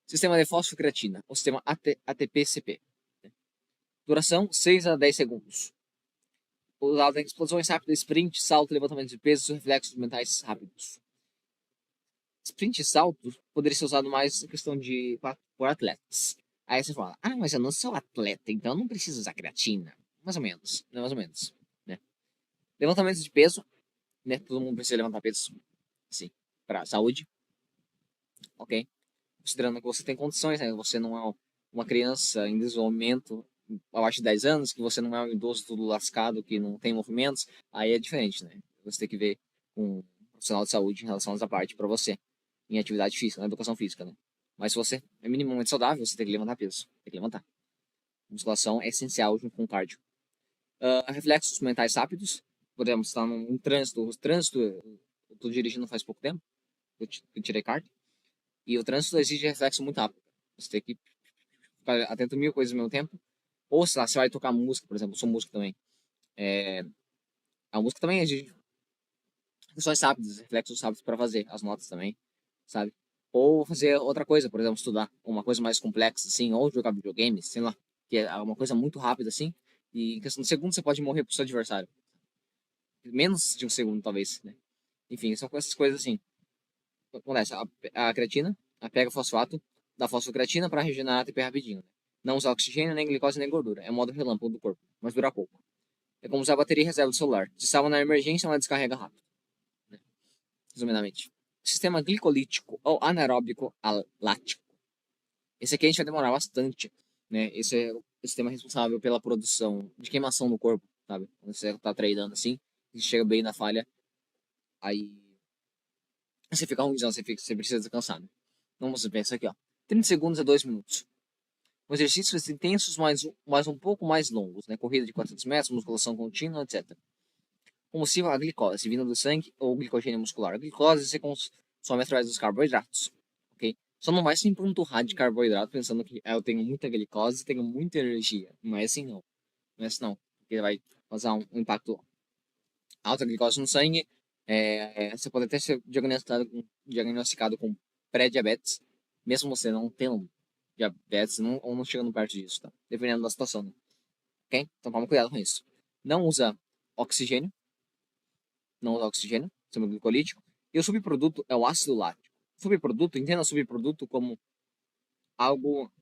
Sistema de fosfocreatina, o sistema ATP-CP. Duração 6 a 10 segundos. Usado em explosões rápidas, sprint, salto, levantamento de pesos, reflexos mentais rápidos. Sprint e salto poderia ser usado mais em questão por atletas. Aí você fala, mas eu não sou atleta, então eu não preciso usar creatina. Mais ou menos, né? Mais ou menos, né? Levantamento de peso, né? Todo mundo precisa levantar peso, sim, para saúde, ok? Considerando que você tem condições, né? Você não é uma criança em desenvolvimento abaixo de 10 anos, que você não é um idoso tudo lascado, que não tem movimentos, aí é diferente, né? Você tem que ver um profissional de saúde em relação a essa parte para você, em atividade física, na educação física, né? Mas se você é minimamente saudável, você tem que levantar peso, tem que levantar. Musculação é essencial junto com o cardio. Reflexos mentais rápidos, por exemplo, você está num trânsito, eu tô dirigindo faz pouco tempo, eu tirei carta, e o trânsito exige reflexo muito rápido. Você tem que ficar atento a mil coisas ao mesmo tempo. Ou, sei lá, você vai tocar música, por exemplo, eu sou músico também. A música também exige questões rápidas, reflexos rápidos para fazer, as notas também, sabe? Ou fazer outra coisa, por exemplo, estudar uma coisa mais complexa, assim, ou jogar videogame, sei lá, que é uma coisa muito rápida, assim, e em questão de segundos você pode morrer pro seu adversário. Menos de um segundo, talvez, né? Enfim, são essas coisas assim. Acontece, a creatina, pega fosfato da fosfocreatina para regenerar ATP rapidinho, né? Não usa oxigênio, nem glicose, nem gordura. É o modo relâmpago do corpo, mas dura pouco. É como usar a bateria e reserva do celular. Se salva na emergência, ela descarrega rápido, né? Resumidamente. Sistema glicolítico ou anaeróbico lático. Esse aqui a gente vai demorar bastante, né? Esse é o sistema responsável pela produção de queimação no corpo, sabe? Quando você tá treinando assim, e chega bem na falha, aí você fica ruimzão, você precisa descansar, né? Então você pensa aqui, ó. 30 segundos a 2 minutos. Com exercícios intensos, mas um pouco mais longos, né? Corrida de 400 metros, musculação contínua, etc. Combustível a glicose, vindo do sangue ou glicogênio muscular. A glicose você consome através dos carboidratos, ok? Só não vai se empanturrar de carboidrato pensando que eu tenho muita glicose e tenho muita energia. Não é assim não. Não é assim não. Porque vai causar um impacto alto a glicose no sangue. Você pode até ser diagnosticado com pré-diabetes, mesmo você não tendo diabetes ou não chegando perto disso, tá? Dependendo da situação, né? Ok? Então toma cuidado com isso. Não usa oxigênio, não usa oxigênio, sistema glicolítico. E o subproduto é o ácido lático. Subproduto, entenda subproduto como algo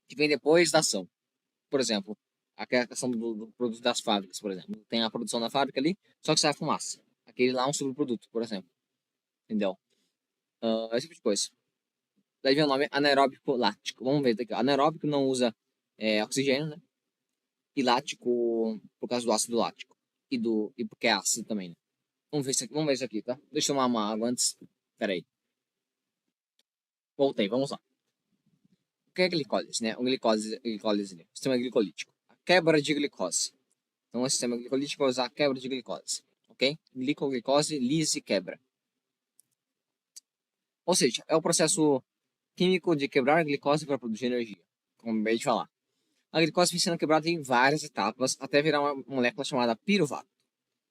que vem depois da ação. Por exemplo, a questão do produto das fábricas, por exemplo. Tem a produção da fábrica ali, só que sai a fumaça. Aquele lá é um subproduto, por exemplo. Entendeu? Esse tipo de coisa. Daí vem o nome anaeróbico lático. Vamos ver daqui. Anaeróbico não usa oxigênio, né? E lático por causa do ácido lático. E porque é ácido também, né? Vamos ver isso aqui, tá? Deixa eu tomar uma água antes. Pera aí. Voltei, vamos lá. O que é glicólise, né? Glicólise, né? Sistema glicolítico. A quebra de glicose. Então, o sistema glicolítico vai usar a quebra de glicose. Ok? Glicose, lise, quebra. Ou seja, é o processo químico de quebrar a glicose para produzir energia. Como acabei de falar. A glicose vem sendo quebrada em várias etapas até virar uma molécula chamada piruvato.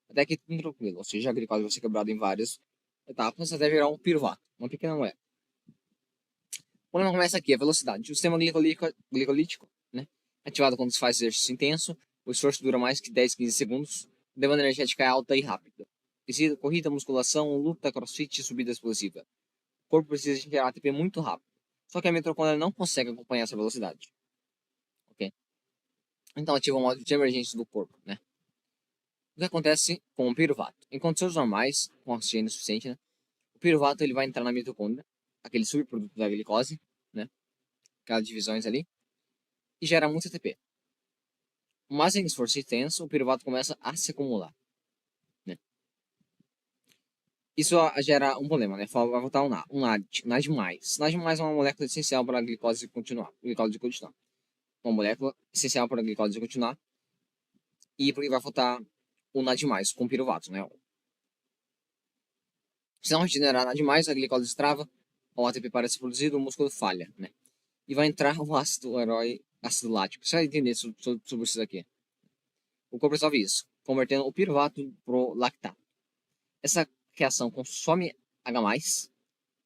Até aqui tudo tranquilo. Ou seja, a glicose vai ser quebrada em várias etapas até virar um piruvato, uma pequena molécula. O problema começa aqui, a velocidade. O sistema glicolítico, né, ativado quando se faz exercício intenso, o esforço dura mais que 10, 15 segundos, a demanda energética é alta e rápida. Precisa corrida, musculação, luta, crossfit e subida explosiva. O corpo precisa gerar ATP muito rápido. Só que a mitocôndria não consegue acompanhar essa velocidade. Ok? Então ativa o modo de emergência do corpo, né? O que acontece com o piruvato? Em condições normais, com oxigênio suficiente, né? O piruvato ele vai entrar na mitocôndria, aquele subproduto da glicose, né? Aquelas divisões ali, e gera muito ATP. Mas em esforço intenso, o piruvato começa a se acumular, né? Isso gera um problema, né? Vai voltar um NAD, NAD+. NAD+, é uma molécula essencial para a glicose continuar. Uma molécula essencial para a glicose continuar. E porque vai faltar o NAD+, com o piruvato, né? Se não regenerar NAD+, a glicose destrava, o ATP para ser produzido, o músculo falha, né? E vai entrar o ácido lático. Você vai entender sobre isso daqui. O corpo resolve isso, convertendo o piruvato para o lactato. Essa reação consome H+,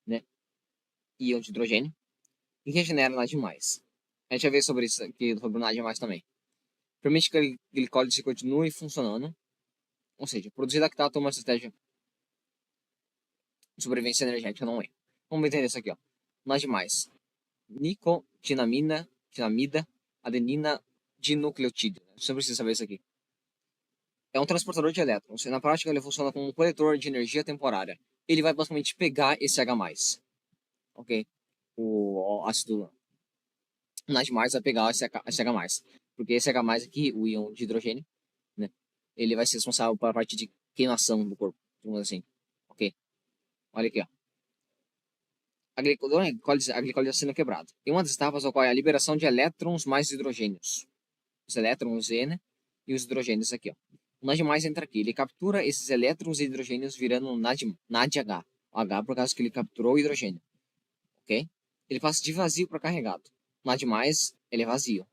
né, íon de hidrogênio, e regenera NAD+. A gente vai ver sobre isso aqui, sobre o NAD+, também. Permite que a glicólise continue funcionando, ou seja, produzir lactato é uma estratégia de sobrevivência energética, não é. Vamos entender isso aqui, ó. NAD+, nicotinamida, adenina, dinucleotídeo. Você precisa saber isso aqui. É um transportador de elétrons. Na prática, ele funciona como um coletor de energia temporária. Ele vai basicamente pegar esse H+, ok? O ácido NAD+, vai pegar esse H+. Porque esse H+, aqui, o íon de hidrogênio, né? Ele vai ser responsável pela parte de queimação do corpo, digamos assim. Ok? Olha aqui, ó. A glicólise está sendo quebrada. Em uma das etapas ocorre a liberação de elétrons mais hidrogênios. Os elétrons Z, né? E os hidrogênios aqui, ó. O NAD+ entra aqui. Ele captura esses elétrons e hidrogênios virando NADH. O H por causa que ele capturou o hidrogênio. Ok? Ele passa de vazio para carregado. O NAD+, ele é vazio.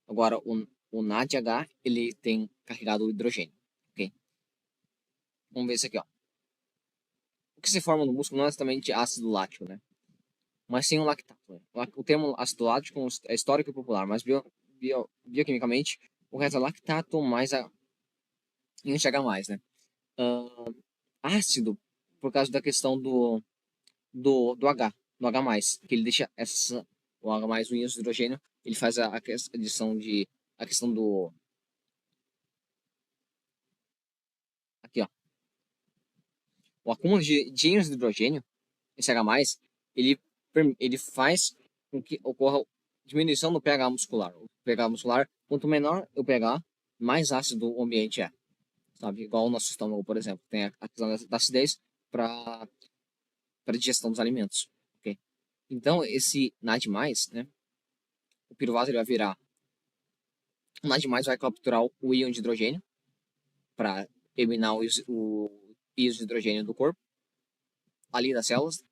Agora, o NADH, ele tem carregado o hidrogênio. Ok? Vamos ver isso aqui, ó. O que se forma no músculo não é exatamente ácido lático, né? Mas sim um lactato. Né? O termo ácido lático é histórico e popular, mas bioquimicamente, o resto é lactato mais a enxerga né? Ácido, por causa da questão do H, do H+, que ele deixa o H+, o íon de hidrogênio, ele faz a questão do, aqui ó, o acúmulo de íons de hidrogênio, esse H+, ele, ele faz com que ocorra diminuição do pH muscular. O pH muscular, quanto menor o pH, mais ácido o ambiente é. Sabe? Igual o nosso estômago, por exemplo, tem a questão da acidez para digestão dos alimentos. Okay? Então, esse NAD+, né, o piruvato ele vai virar. O NAD+, vai capturar o íon de hidrogênio para eliminar o íon de hidrogênio do corpo, ali das células,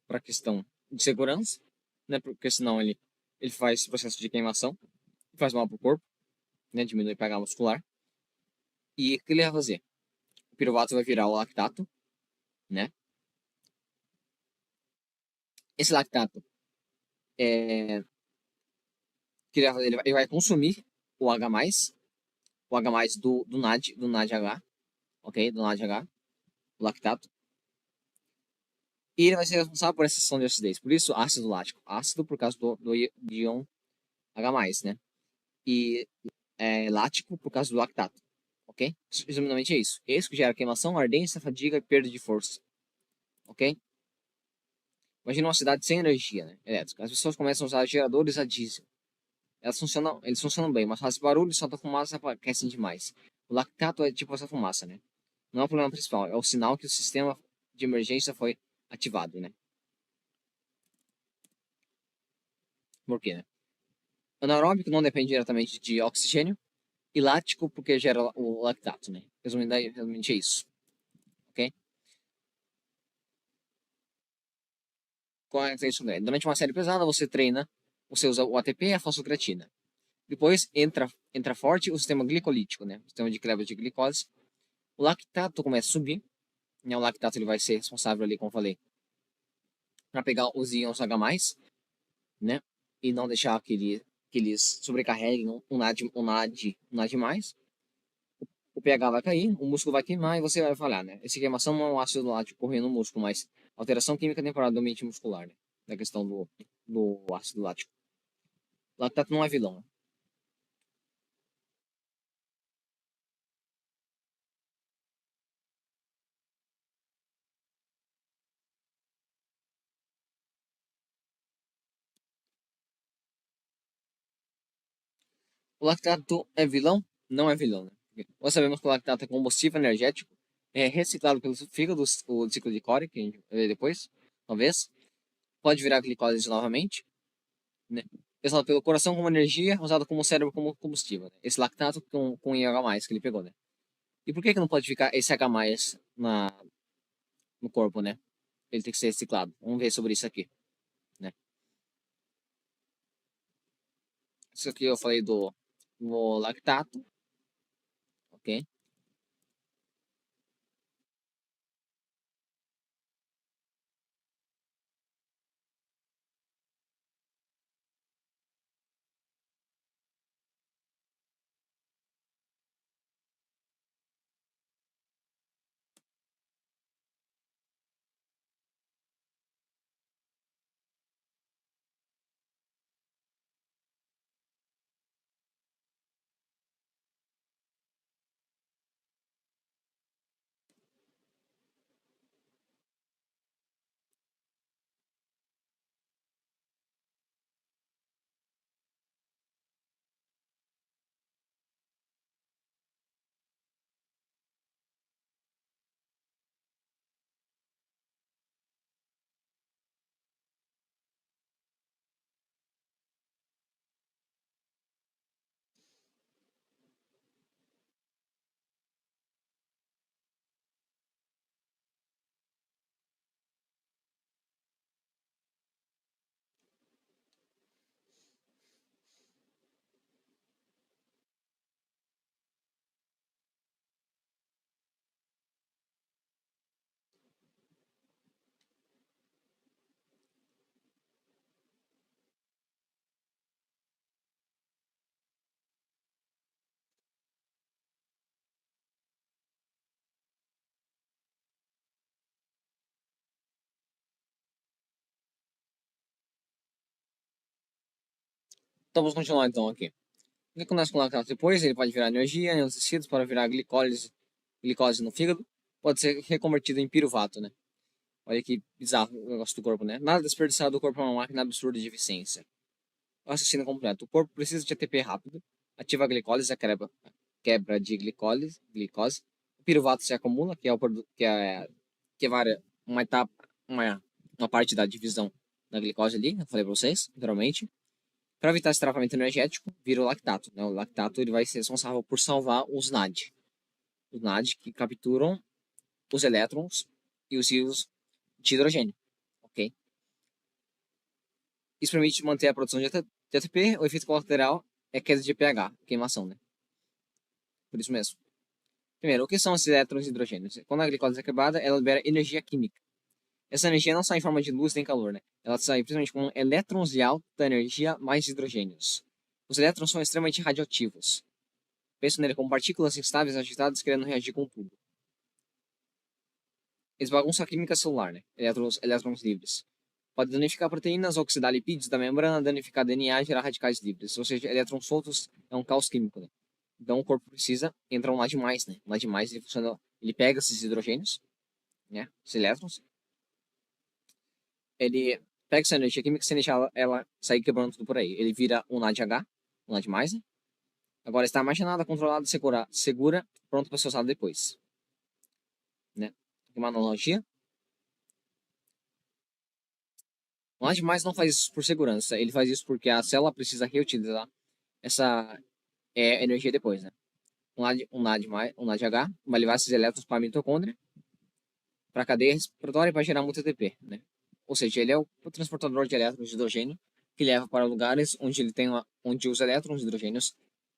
para questão de segurança, né, porque senão ele faz processo de queimação, faz mal para o corpo, né, diminui o pH muscular. E o que ele vai fazer? O piruvato vai virar o lactato, né? Esse lactato ele vai consumir o H+, o H+ do NADH, ok? Do NADH, o lactato. E ele vai ser responsável por essa ação de acidez. Por isso, ácido lático. Ácido por causa do íon H+, né? E lático por causa do lactato, ok? ok? Resumidamente é isso. É isso que gera queimação, ardência, fadiga e perda de força, ok? Imagina uma cidade sem energia, né, elétrica. As pessoas começam a usar geradores a diesel. Eles funcionam bem, mas fazem barulho, soltam fumaça e aquecem demais. O lactato é tipo essa fumaça, né? Não é o problema principal, é o sinal que o sistema de emergência foi ativado, né? Por quê, né? Anaeróbico não depende diretamente de oxigênio, e lático porque gera o lactato, né? Resumidamente é isso, ok? Qual é isso, né? Durante uma série pesada, você treina, você usa o ATP e a fosfocreatina. Depois entra forte o sistema glicolítico, né? O sistema de quebra de glicose. O lactato começa a subir, né? O lactato ele vai ser responsável ali, como eu falei, para pegar os íons H+, né? E não deixar que eles sobrecarreguem um NAD+. O pH vai cair, o músculo vai queimar e você vai falhar, né? Essa queimação não é um ácido lático correndo no músculo, mas alteração química temporária do ambiente muscular, né? Da questão do ácido lático. O lactato não é vilão. O lactato é vilão? Não é vilão, né? Nós sabemos que o lactato é combustível energético, é reciclado pelo fígado, o ciclo de Cori, que a gente vai ver depois, talvez. Pode virar glicose novamente, né? Usado pelo coração como energia, usado como cérebro como combustível, né? Esse lactato com IH+, que ele pegou, né? E por que que não pode ficar esse H+, no corpo, né? Ele tem que ser reciclado. Vamos ver sobre isso aqui, né? Isso aqui eu falei do lactato, ok? Então vamos continuar então aqui. O que acontece com o lactato depois? Ele pode virar energia em outros tecidos, para virar glicose no fígado, pode ser reconvertido em piruvato, né? Olha que bizarro o negócio do corpo, né? Nada desperdiçado do corpo é uma máquina absurda de eficiência. O raciocínio completo. O corpo precisa de ATP rápido, ativa a glicólise, quebra de glicose. O piruvato se acumula, que é o produto que varia uma etapa, uma parte da divisão da glicose ali, eu falei para vocês, anteriormente. Para evitar esse travamento energético, vira o lactato, né? O lactato ele vai ser responsável por salvar os NAD que capturam os elétrons e os íons de hidrogênio, ok? Isso permite manter a produção de ATP. O efeito colateral é queda de pH, queimação, né? Por isso mesmo. Primeiro, o que são esses elétrons de hidrogênio? Quando a glicose é quebrada, ela libera energia química. Essa energia não sai em forma de luz nem calor, né? Ela sai principalmente com elétrons de alta energia mais hidrogênios. Os elétrons são extremamente radioativos. Pensam nele como partículas instáveis agitadas querendo reagir com tudo. Eles bagunçam a química celular, né? Elétrons livres. Pode danificar proteínas, oxidar lipídios da membrana, danificar DNA e gerar radicais livres. Ou seja, elétrons soltos é um caos químico, né? Então o corpo precisa entrar um lá demais, né? Um lá demais ele funciona, ele pega esses hidrogênios, né? Os elétrons, ele pega essa energia química sem deixar ela sair quebrando tudo por aí. Ele vira um lá de H, um lá demais, né? Agora está armazenada, controlada, segura, pronto para ser usado depois, né? Uma analogia. Um lá demais não faz isso por segurança, ele faz isso porque a célula precisa reutilizar essa energia depois, né? Um lá de H vai levar esses elétrons para a mitocôndria, para a cadeia respiratória para gerar muito ATP, né? Ou seja, ele é o transportador de elétrons de hidrogênio que leva para lugares onde onde os elétrons de hidrogênios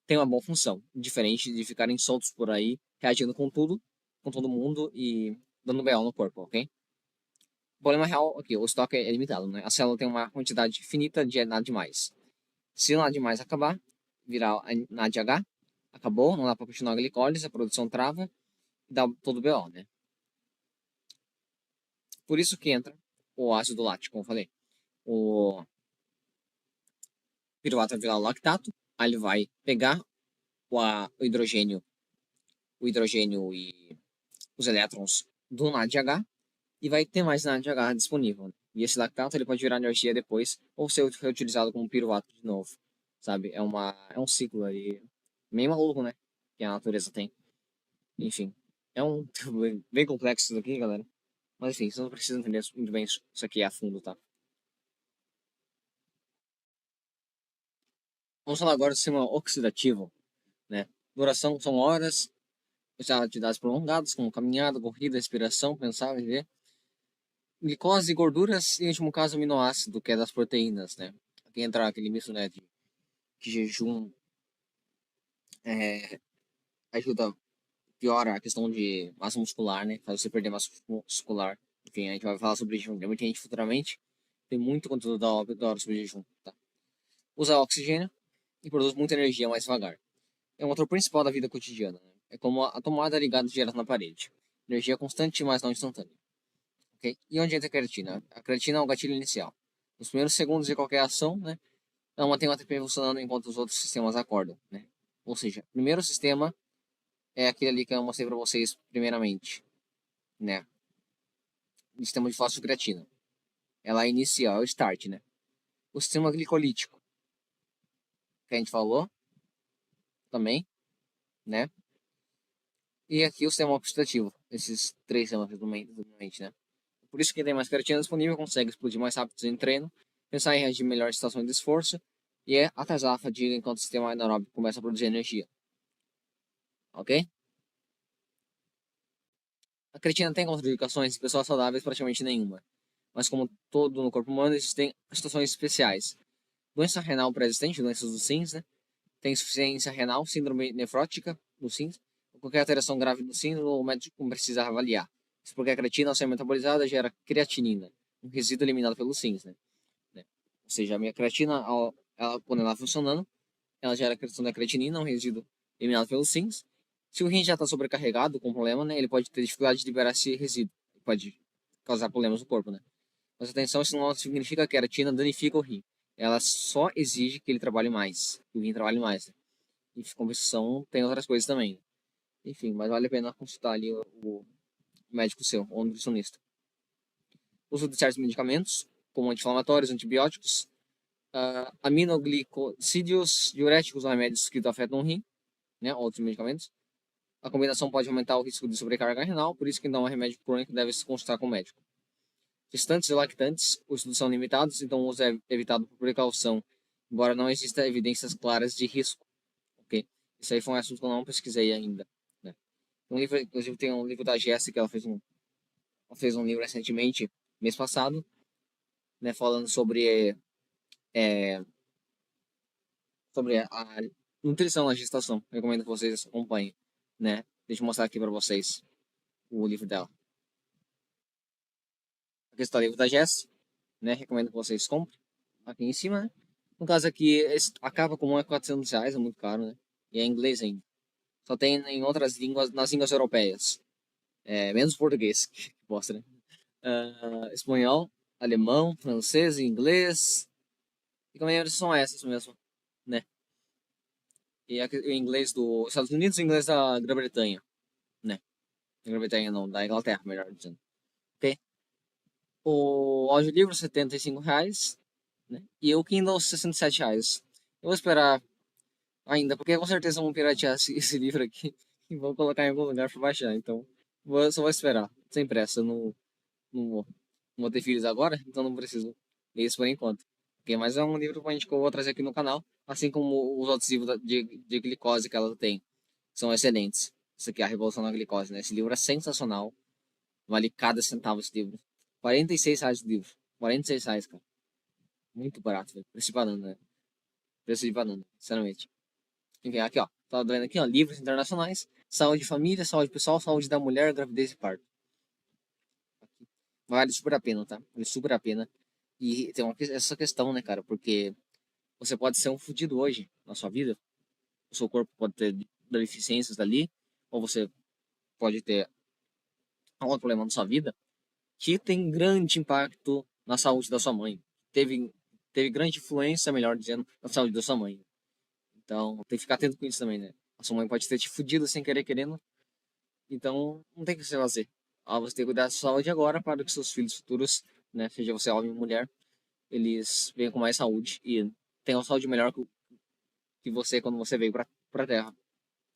têm uma boa função, diferente de ficarem soltos por aí, reagindo com tudo, com todo mundo e dando BO no corpo, ok? O problema real aqui, o estoque é limitado, né? A célula tem uma quantidade finita de nada demais. Se nada demais acabar, virar NADH, acabou, não dá para continuar a glicólise, a produção trava e dá todo o BO, né? Por isso que entra o ácido lático, como eu falei. O piruvato vai virar o lactato, aí ele vai pegar o hidrogênio e os elétrons do NADH e vai ter mais NADH disponível, né? E esse lactato ele pode virar energia depois ou ser reutilizado como piruvato de novo, sabe? É um ciclo aí meio maluco, né? Que a natureza tem. Enfim, é um bem complexo isso aqui, galera. Mas enfim, você não precisa entender muito bem isso aqui a fundo, tá? Vamos falar agora do sistema oxidativo, né? Duração são horas, atividades prolongadas, como caminhada, corrida, respiração, pensar, viver. Glicose, gorduras e, em último caso, aminoácido, que é das proteínas, né? Aqui entra aquele misto, né, de jejum é, ajuda, piora a questão de massa muscular, né? Faz você perder massa muscular. Enfim, a gente vai falar sobre jejum. Tem muita gente futuramente. Tem muito conteúdo da hora sobre jejum, tá? Usa oxigênio e produz muita energia mais devagar. É um motor principal da vida cotidiana, né? É como a tomada ligada direto na parede. Energia constante, mas não instantânea. Okay? E onde entra a creatina? A creatina é o gatilho inicial. Nos primeiros segundos de qualquer ação, né, ela mantém o ATP funcionando enquanto os outros sistemas acordam. Né? Ou seja, o primeiro sistema é aquele ali que eu mostrei para vocês primeiramente. Né? O sistema de fosfocreatina. Ela é inicial, é o start. Né? O sistema glicolítico, que a gente falou também. Né? E aqui o sistema oxidativo. Esses três sistemas, resumidamente, né? Por isso que tem mais creatina disponível, consegue explodir mais rápido em treino, pensar em reagir melhor em situações de esforço e atrasar a fadiga enquanto o sistema anaeróbico começa a produzir energia. Ok? A creatina tem contraindicações em pessoas saudáveis praticamente nenhuma. Mas como todo no corpo humano, existem situações especiais. Doença renal pré-existente, doenças dos rins, né? Tem insuficiência renal, síndrome nefrótica dos rins, ou qualquer alteração grave do rim, o médico precisa avaliar. Isso porque a creatina, ao ser metabolizada, gera creatinina, um resíduo eliminado pelos rins, né? Ou seja, a minha creatina, quando ela funcionando, ela gera a criação da creatinina, um resíduo eliminado pelos rins. Se o rim já está sobrecarregado com problema, né, ele pode ter dificuldade de liberar esse resíduo. Pode causar problemas no corpo, né? Mas atenção, isso não significa que a creatina danifica o rim. Ela só exige que ele trabalhe mais, que o rim trabalhe mais. Né? E em compensação, tem outras coisas também. Enfim, mas vale a pena consultar ali o médico seu, ou nutricionista. Uso de certos medicamentos, como anti-inflamatórios, antibióticos, aminoglicosídeos, diuréticos ou remédios que afetam o rim, né, outros medicamentos. A combinação pode aumentar o risco de sobrecarga renal, por isso que então um remédio crônico deve se consultar com o médico. Gestantes e lactantes, os estudos são limitados, então o uso é evitado por precaução, embora não exista evidências claras de risco. Ok? Isso aí foi um assunto que eu não pesquisei ainda. Né? Um livro, inclusive tem um livro da Jéssica, ela fez um livro recentemente, mês passado, né, falando é, sobre a nutrição na gestação. Recomendo que vocês acompanhem, né? Deixa eu mostrar aqui para vocês o livro dela. Aqui está o livro da Jess, né? Recomendo que vocês comprem. Aqui em cima, né? No caso aqui, acaba com R$ 400, é muito caro, né? E é em inglês ainda. Só tem em outras línguas, nas línguas europeias. Menos português, que bosta, né? Espanhol, alemão, francês, inglês. E como são essas mesmo, né? e o inglês dos Estados Unidos e o inglês da Grã-Bretanha, né? Da Grã-Bretanha não, da Inglaterra, melhor dizendo. Ok? O audiolivro, R$ 75, né? E o Kindle, R$ 67. Eu vou esperar ainda, porque com certeza vão piratear esse livro aqui e vão colocar em algum lugar para baixar. Então, só vou esperar, sem pressa. Eu não vou ter filhos agora, então não preciso ler isso por enquanto. Ok? Mas é um livro que eu vou trazer aqui no canal, assim como os outros livros de glicose que ela tem. São excelentes. Isso aqui é A Revolução da Glicose, né? Esse livro é sensacional. Vale cada centavo esse livro. R$ 46 o livro. R$ 46, cara. Muito barato, velho. Preço de banana, né? Preço de banana, sinceramente. Enfim, aqui, ó. Tá vendo aqui, ó. Livros internacionais. Saúde de família, saúde pessoal, saúde da mulher, gravidez e parto. Aqui. Vale super a pena, tá? Vale super a pena. E tem essa questão, né, cara? Porque você pode ser um fudido hoje na sua vida. O seu corpo pode ter deficiências dali. Ou você pode ter algum problema na sua vida que tem grande impacto na saúde da sua mãe. Teve grande influência, melhor dizendo, na saúde da sua mãe. Então, tem que ficar atento com isso também, né? A sua mãe pode ter te fudido sem querer querendo. Então, não tem o que você fazer. Você tem que cuidar da sua saúde agora para que seus filhos futuros, né, seja você homem ou mulher, eles venham com mais saúde e tenham saúde melhor que você quando você veio pra Terra.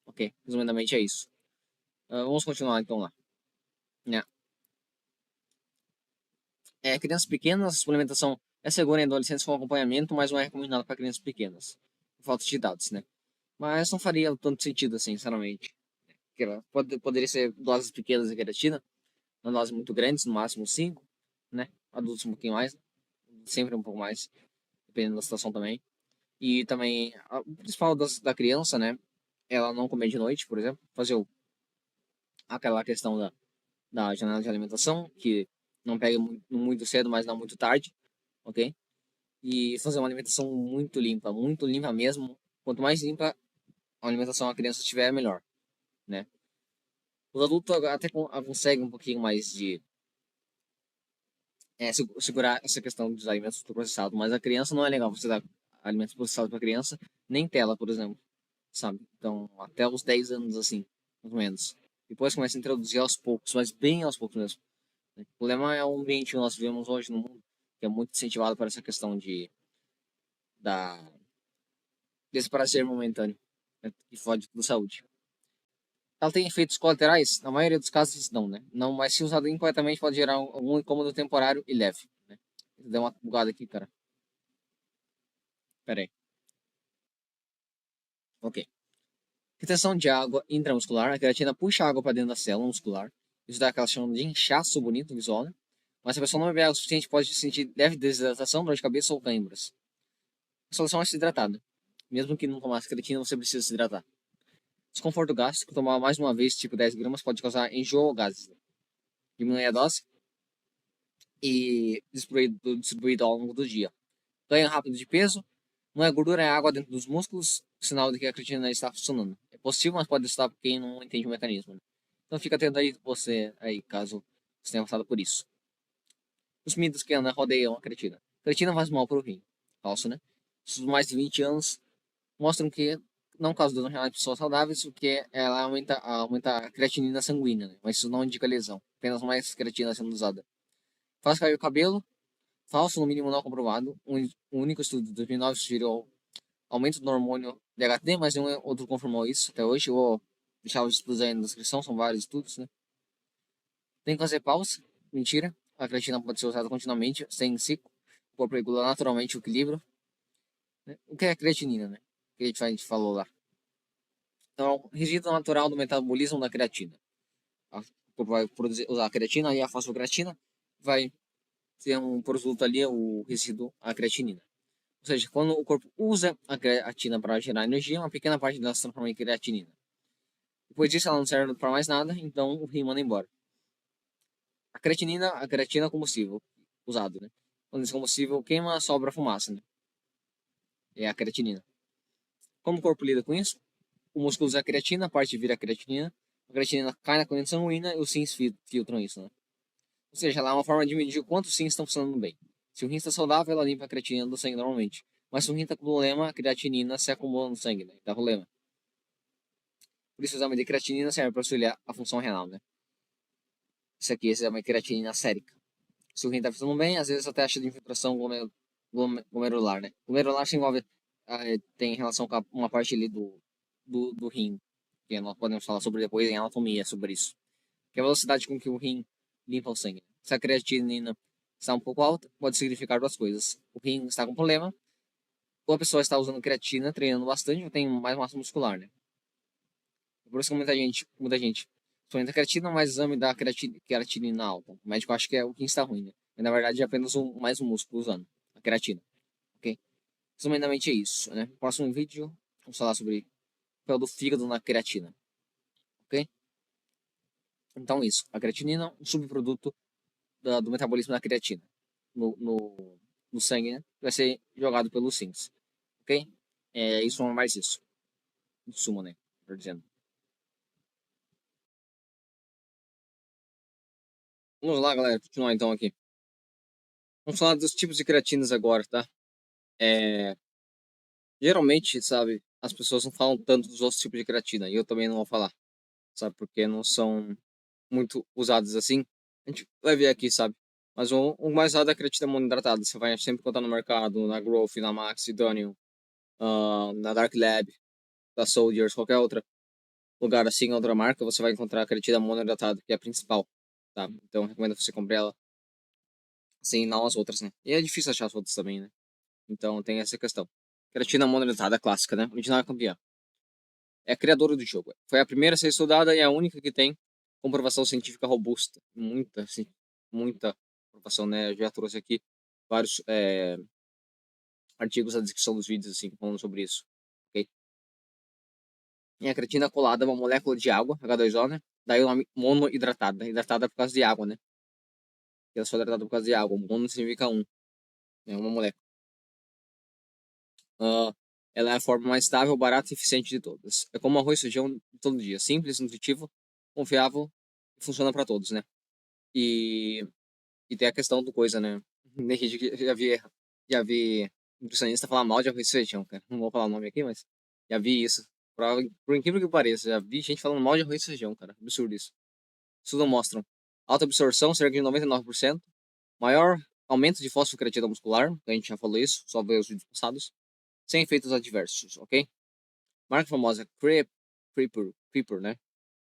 Ok? Resumidamente é isso. Vamos continuar então lá. Né? Crianças pequenas, a suplementação é segura em adolescentes com acompanhamento, mas não é recomendada para crianças pequenas. Por falta de dados, né? Mas não faria tanto sentido assim, sinceramente. Poderia ser doses pequenas de creatina, não doses muito grandes, no máximo 5, né? Adultos um pouquinho mais, sempre um pouco mais, dependendo da situação também. E também, o principal da criança, né? Ela não comer de noite, por exemplo, fazer aquela questão da janela de alimentação, que não pega muito cedo, mas não muito tarde, ok? E fazer uma alimentação muito limpa mesmo. Quanto mais limpa a alimentação a criança tiver, melhor, né? Os adultos até conseguem um pouquinho mais de segurar essa questão dos alimentos processados, mas a criança não é legal você dar alimentos processados para criança, nem tela, por exemplo, sabe? Então, até os 10 anos, assim, mais ou menos. Depois começa a introduzir aos poucos, mas bem aos poucos mesmo. Né? O problema é o ambiente que nós vivemos hoje no mundo, que é muito incentivado por essa questão da, desse prazer momentâneo, né? Que fode toda a saúde. Ela tem efeitos colaterais? Na maioria dos casos, não, né? Não, mas se usado incorretamente pode gerar algum incômodo temporário e leve, né? Deu uma bugada aqui, cara. Pera aí. Ok. Retenção de água intramuscular. A creatina puxa água para dentro da célula muscular. Isso dá aquela chama de inchaço bonito visual, né? Mas se a pessoa não beber água o suficiente, pode sentir leve desidratação, dor de cabeça ou câimbras. A solução é se hidratada. Mesmo que não tomasse creatina, você precisa se hidratar. Desconforto gástrico. Tomar mais uma vez, tipo 10 gramas, pode causar enjoo ou gases. Diminui a dose e distribuído ao longo do dia. Ganho rápido de peso. Não é gordura, é água dentro dos músculos, sinal de que a creatina está funcionando. É possível, mas pode estar para quem não entende o mecanismo. Né? Então fica atento aí, você aí, caso você tenha passado por isso. Os mitos que rodeiam a creatina. A creatina faz mal para o rim. Falso, né? Estudos mais de 20 anos mostram que não causa dano renal em pessoas saudáveis, porque ela aumenta a creatinina sanguínea, né? Mas isso não indica lesão. Apenas mais creatina sendo usada. Faz cair o cabelo. Falso, no mínimo não comprovado. Um único estudo de 2009 sugeriu aumento do hormônio DHT, mas nenhum outro confirmou isso até hoje. Eu vou deixar os estudos aí na descrição, são vários estudos, né? Tem que fazer pausa. Mentira. A creatina pode ser usada continuamente, sem ciclo. O corpo regula naturalmente o equilíbrio. Né? O que é a creatinina, né? Que a gente falou lá. Então, resíduo natural do metabolismo da creatina. O corpo vai usar a creatina e a fosfocreatina vai ter um produto ali, o resíduo, a creatinina. Ou seja, quando o corpo usa a creatina para gerar energia, uma pequena parte dela se transforma em creatinina. Depois disso, ela não serve para mais nada, então o rim manda embora. A creatina é combustível usado, né? Quando esse combustível queima, sobra fumaça, né? É a creatinina. Como o corpo lida com isso? O músculo usa a creatina, a parte vira a creatinina cai na corrente sanguínea e os rins filtram isso, né? Ou seja, ela é uma forma de medir quantos rins estão funcionando bem. Se o rim está saudável, ela limpa a creatinina do sangue normalmente. Mas se o rim está com problema, a creatinina se acumula no sangue, né? Dá problema. Por isso o exame de creatinina serve para auxiliar a função renal, né? Esse aqui, esse é uma creatinina sérica. Se o rim está funcionando bem, às vezes a taxa de infiltração glomerular, né? Glomerular se envolve, tem relação com uma parte ali do rim, que nós podemos falar sobre depois em anatomia sobre isso. Que é a velocidade com que o rim limpa o sangue. Se a creatinina está um pouco alta, pode significar duas coisas. O rim está com problema, ou a pessoa está usando creatina, treinando bastante, ou tem mais massa muscular, né? Por isso que muita gente suplementa creatina, mas exame da creatinina alta. O médico acha que é o rim está ruim, né? Mas na verdade é apenas mais um músculo usando a creatina, ok? Resumidamente é isso, né? Próximo vídeo, vamos falar sobre o papel do fígado na creatina, ok? Então isso, a creatinina, um subproduto do metabolismo da creatina no sangue, né? Vai ser jogado pelos rins, ok? É isso, mais isso. Em suma, né? Tô dizendo. Vamos lá, galera, continuar então aqui. Vamos falar dos tipos de creatinas agora, tá? Geralmente, sabe, as pessoas não falam tanto dos outros tipos de creatina, e eu também não vou falar, sabe, porque não são muito usados assim. A gente vai ver aqui, sabe? Mas o mais usado é a creatina monoidratada. Você vai sempre encontrar no mercado, na Growth, na Max, Daniel, na Dark Lab, da Soldiers, qualquer outro lugar assim, outra marca, você vai encontrar a creatina monoidratada, que é a principal, tá? Então, eu recomendo você comprar ela assim, não as outras, né? E é difícil achar as outras também, né? Então, tem essa questão. Creatina monoidratada clássica, né? Original é campeã. É a criadora do jogo. Foi a primeira a ser estudada e a única que tem comprovação científica robusta. Muita, assim, muita comprovação, né? Eu já trouxe aqui vários artigos na descrição dos vídeos, assim, falando sobre isso. Ok? E a creatina colada é uma molécula de água, H2O, né? Daí o nome monoidratada. Hidratada por causa de água, né? Ela só é hidratada por causa de água. Mono significa um. É uma molécula. Ah, ela é a forma mais estável, barata e eficiente de todas. É como arroz e feijão de todo dia. Simples, nutritivo, confiável e funciona para todos, né? E, e tem a questão do coisa, né? Tem gente que já vi nutricionista falar mal de arroz e feijão, cara. Não vou falar o nome aqui, mas já vi isso. Por incrível que pareça, já vi gente falando mal de arroz e feijão, cara. Absurdo isso. Estudos mostram alta absorção, cerca de 99%, maior aumento de fosfocreatina muscular, a gente já falou isso, só ver os vídeos passados, sem efeitos adversos, ok? Marca famosa Creeper, né?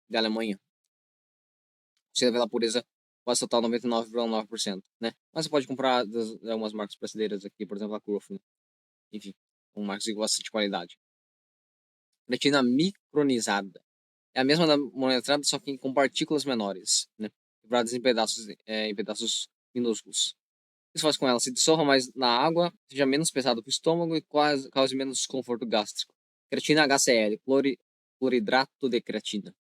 Da Alemanha. Você pela pureza quase total 99,9%, né? Mas você pode comprar algumas marcas brasileiras aqui, por exemplo, a Croft, né? Enfim, com marcas de bastante qualidade. Creatina micronizada. É a mesma da monoidratada, só que com partículas menores, né? Quebradas em pedaços minúsculos. Isso faz com ela se dissolva mais na água, seja menos pesado para o estômago e cause menos desconforto gástrico. Creatina HCl, cloridrato de creatina.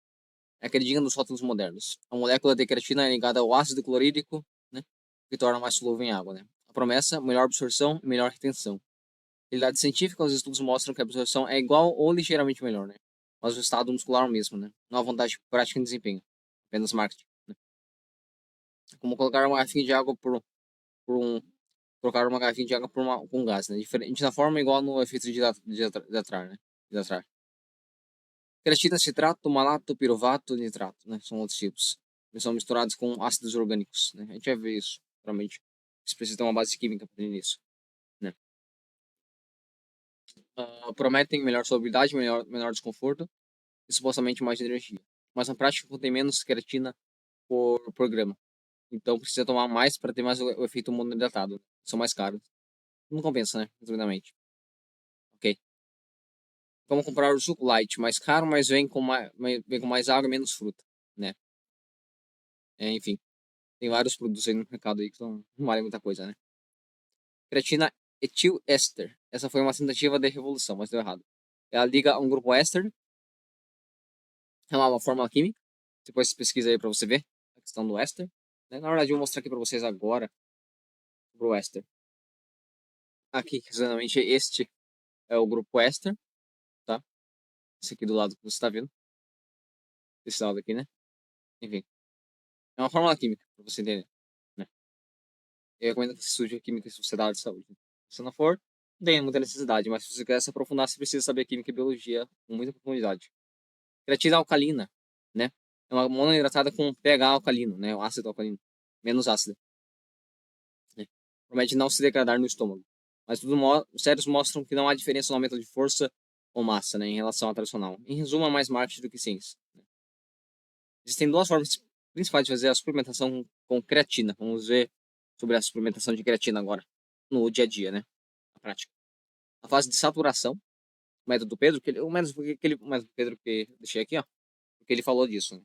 É a queridinha dos rótulos modernos. A molécula de creatina é ligada ao ácido clorídrico, né, que torna mais solúvel em água. Né? A promessa, melhor absorção e melhor retenção. Realidade científica, os estudos mostram que a absorção é igual ou ligeiramente melhor, né? Mas o estado muscular é o mesmo, né? Não há vantagem prática em desempenho, apenas marketing. Né? É como colocar uma garrafinha de água por um trocar uma garrafinha de água com gás, né? Diferente na forma, igual no efeito de atrar, né? De atrar. Creatina, citrato, malato, piruvato, nitrato, né? São outros tipos. Eles são misturados com ácidos orgânicos, né? A gente vai ver isso, realmente. Você precisa ter uma base química para entender isso, né? Prometem melhor solubilidade, menor desconforto e supostamente mais energia. Mas na prática contém menos creatina por grama. Então precisa tomar mais para ter mais o efeito monohidratado. São mais caros. Não compensa, né? Resumidamente. Ok. Vamos comprar o suco light, mais caro, mas vem com mais água e menos fruta, né? Enfim, tem vários produtos aí no mercado aí que não valem muita coisa, né? Creatina etil-éster. Essa foi uma tentativa de revolução, mas deu errado. Ela liga a um grupo éster, é uma fórmula química. Depois você pesquisa aí pra você ver a questão do éster. Né? Na verdade, eu vou mostrar aqui pra vocês agora o éster. Aqui, exatamente, este é o grupo éster, tá? Esse aqui do lado que você tá vendo. Esse lado aqui, né? Enfim, é uma fórmula química, pra você entender, né? Eu recomendo que você estude química e sociedade de saúde. Se não for, não tem muita necessidade, mas se você quer se aprofundar, você precisa saber química e biologia com muita profundidade. Creatina alcalina, né? É uma monoidratada com pH alcalino, né? O ácido alcalino, menos ácido, né? Promete não se degradar no estômago. Mas os séries mostram que não há diferença no aumento de força ou massa, né, em relação ao tradicional. Em resumo, é mais marketing do que ciência. Existem duas formas principais de fazer a suplementação com creatina. Vamos ver sobre a suplementação de creatina agora, no dia a dia, né? Na prática. A fase de saturação, o método do Pedro, o método do Pedro que deixei aqui, ó, porque ele falou disso, né?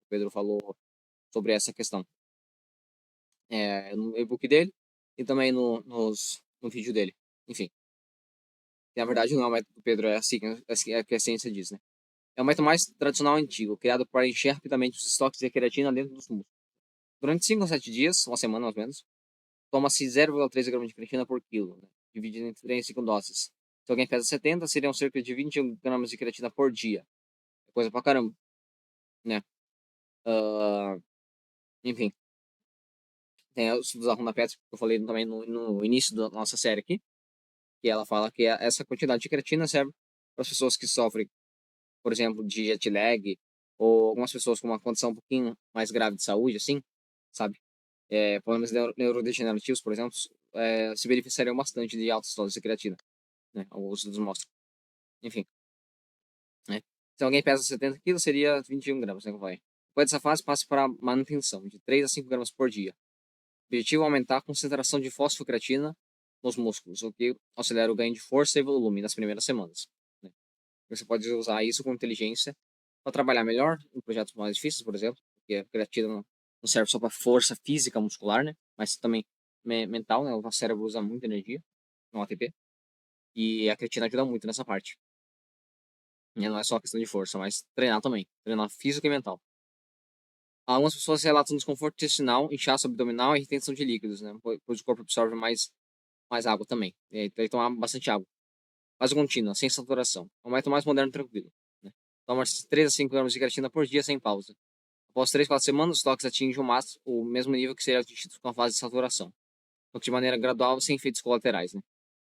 O Pedro falou sobre essa questão. No e-book dele e também no vídeo dele. Enfim, na verdade não é o método do Pedro, é assim, é que a ciência diz, né? É o método mais tradicional e antigo, criado para encher rapidamente os estoques de creatina dentro dos músculos. Durante 5 a 7 dias, uma semana mais ou menos, toma-se 0,3 gramas de creatina por quilo, né? Dividido entre 5 doses. Se alguém pesa 70, seriam cerca de 21 gramas de creatina por dia. É coisa pra caramba, né? Ah, enfim, tem os estudos da Rhonda Peters, que eu falei também no início da nossa série aqui, que ela fala que essa quantidade de creatina serve para as pessoas que sofrem, por exemplo, de jet lag, ou algumas pessoas com uma condição um pouquinho mais grave de saúde, assim, sabe? Problemas neurodegenerativos, por exemplo, se beneficiariam bastante de altas doses de creatina, né? Alguns estudos mostram. Enfim, né? Se alguém pesa 70 quilos, seria 21 gramas, né? Que eu falei. Depois dessa fase, passe para a manutenção, de 3 a 5 gramas por dia. O objetivo é aumentar a concentração de fosfocreatina nos músculos, o que acelera o ganho de força e volume nas primeiras semanas, né? Você pode usar isso com inteligência para trabalhar melhor em projetos mais difíceis, por exemplo, porque a creatina não serve só para força física muscular, né? Mas também mental, né? O nosso cérebro usa muita energia no ATP e a creatina ajuda muito nessa parte. E não é só questão de força, mas treinar também, treinar físico e mental. Algumas pessoas relatam desconforto intestinal, inchaço abdominal e retenção de líquidos, né? Pois o corpo absorve mais água também. E aí tem que tomar bastante água. Fase contínua, sem saturação. É um método mais moderno e tranquilo, né? Toma 3 a 5 gramas de creatina por dia sem pausa. Após 3, 4 semanas, os toques atingem o mesmo nível que seria atingido com a fase de saturação. Só que de maneira gradual, sem efeitos colaterais, né?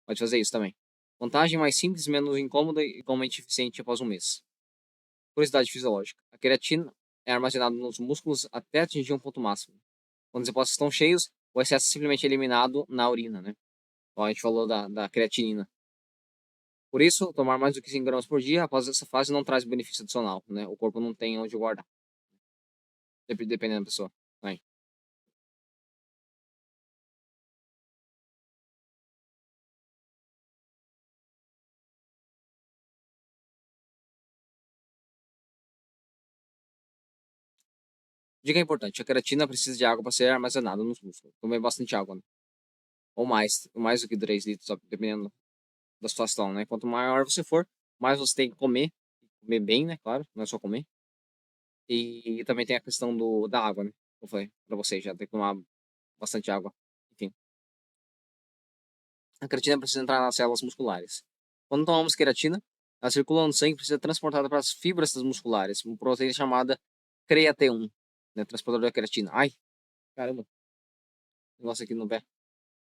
Pode fazer isso também. Vantagem mais simples, menos incômoda e igualmente eficiente após um mês. Curiosidade fisiológica. A creatina é armazenada nos músculos até atingir um ponto máximo. Quando os depósitos estão cheios, o excesso é simplesmente eliminado na urina, né? Como a gente falou da creatinina. Por isso, tomar mais do que 5 gramas por dia após essa fase não traz benefício adicional, né? O corpo não tem onde guardar, dependendo da pessoa. Né? Dica importante: a creatina precisa de água para ser armazenada nos músculos. Comer bastante água, né? Ou mais do que 3 litros, dependendo da situação, né? Quanto maior você for, mais você tem que comer bem, né? Claro, não é só comer. E também tem a questão da água, né? Como eu falei pra vocês, já tem que tomar bastante água. Enfim, a creatina precisa entrar nas células musculares. Quando tomamos creatina, ela circula no sangue e precisa ser transportada para as fibras musculares, uma proteína chamada CreaT1, né? Transportador da creatina. Ai, caramba, negócio aqui no pé.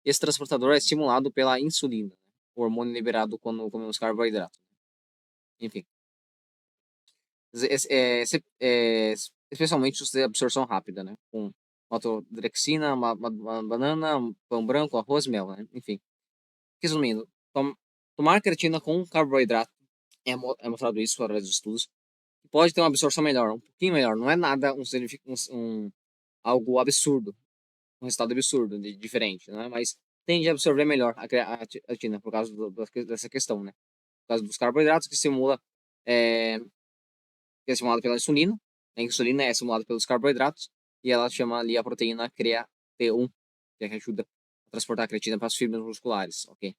Esse transportador é estimulado pela insulina, né? O hormônio liberado quando comemos carboidrato. Enfim, especialmente os de absorção rápida, né? Com maltodextrina, uma banana, um pão branco, arroz, mel, né? Enfim. Resumindo, tomar creatina com carboidrato é mostrado isso através dos estudos. Pode ter uma absorção melhor, um pouquinho melhor. Não é nada algo absurdo, um resultado absurdo, diferente, né? Mas tende a absorver melhor a creatina por causa dessa questão, né? Por causa dos carboidratos que é, que é estimulado pela insulina. A insulina é estimulada pelos carboidratos e ela chama ali a proteína CreaT1, que ajuda a transportar a creatina para as fibras musculares, ok?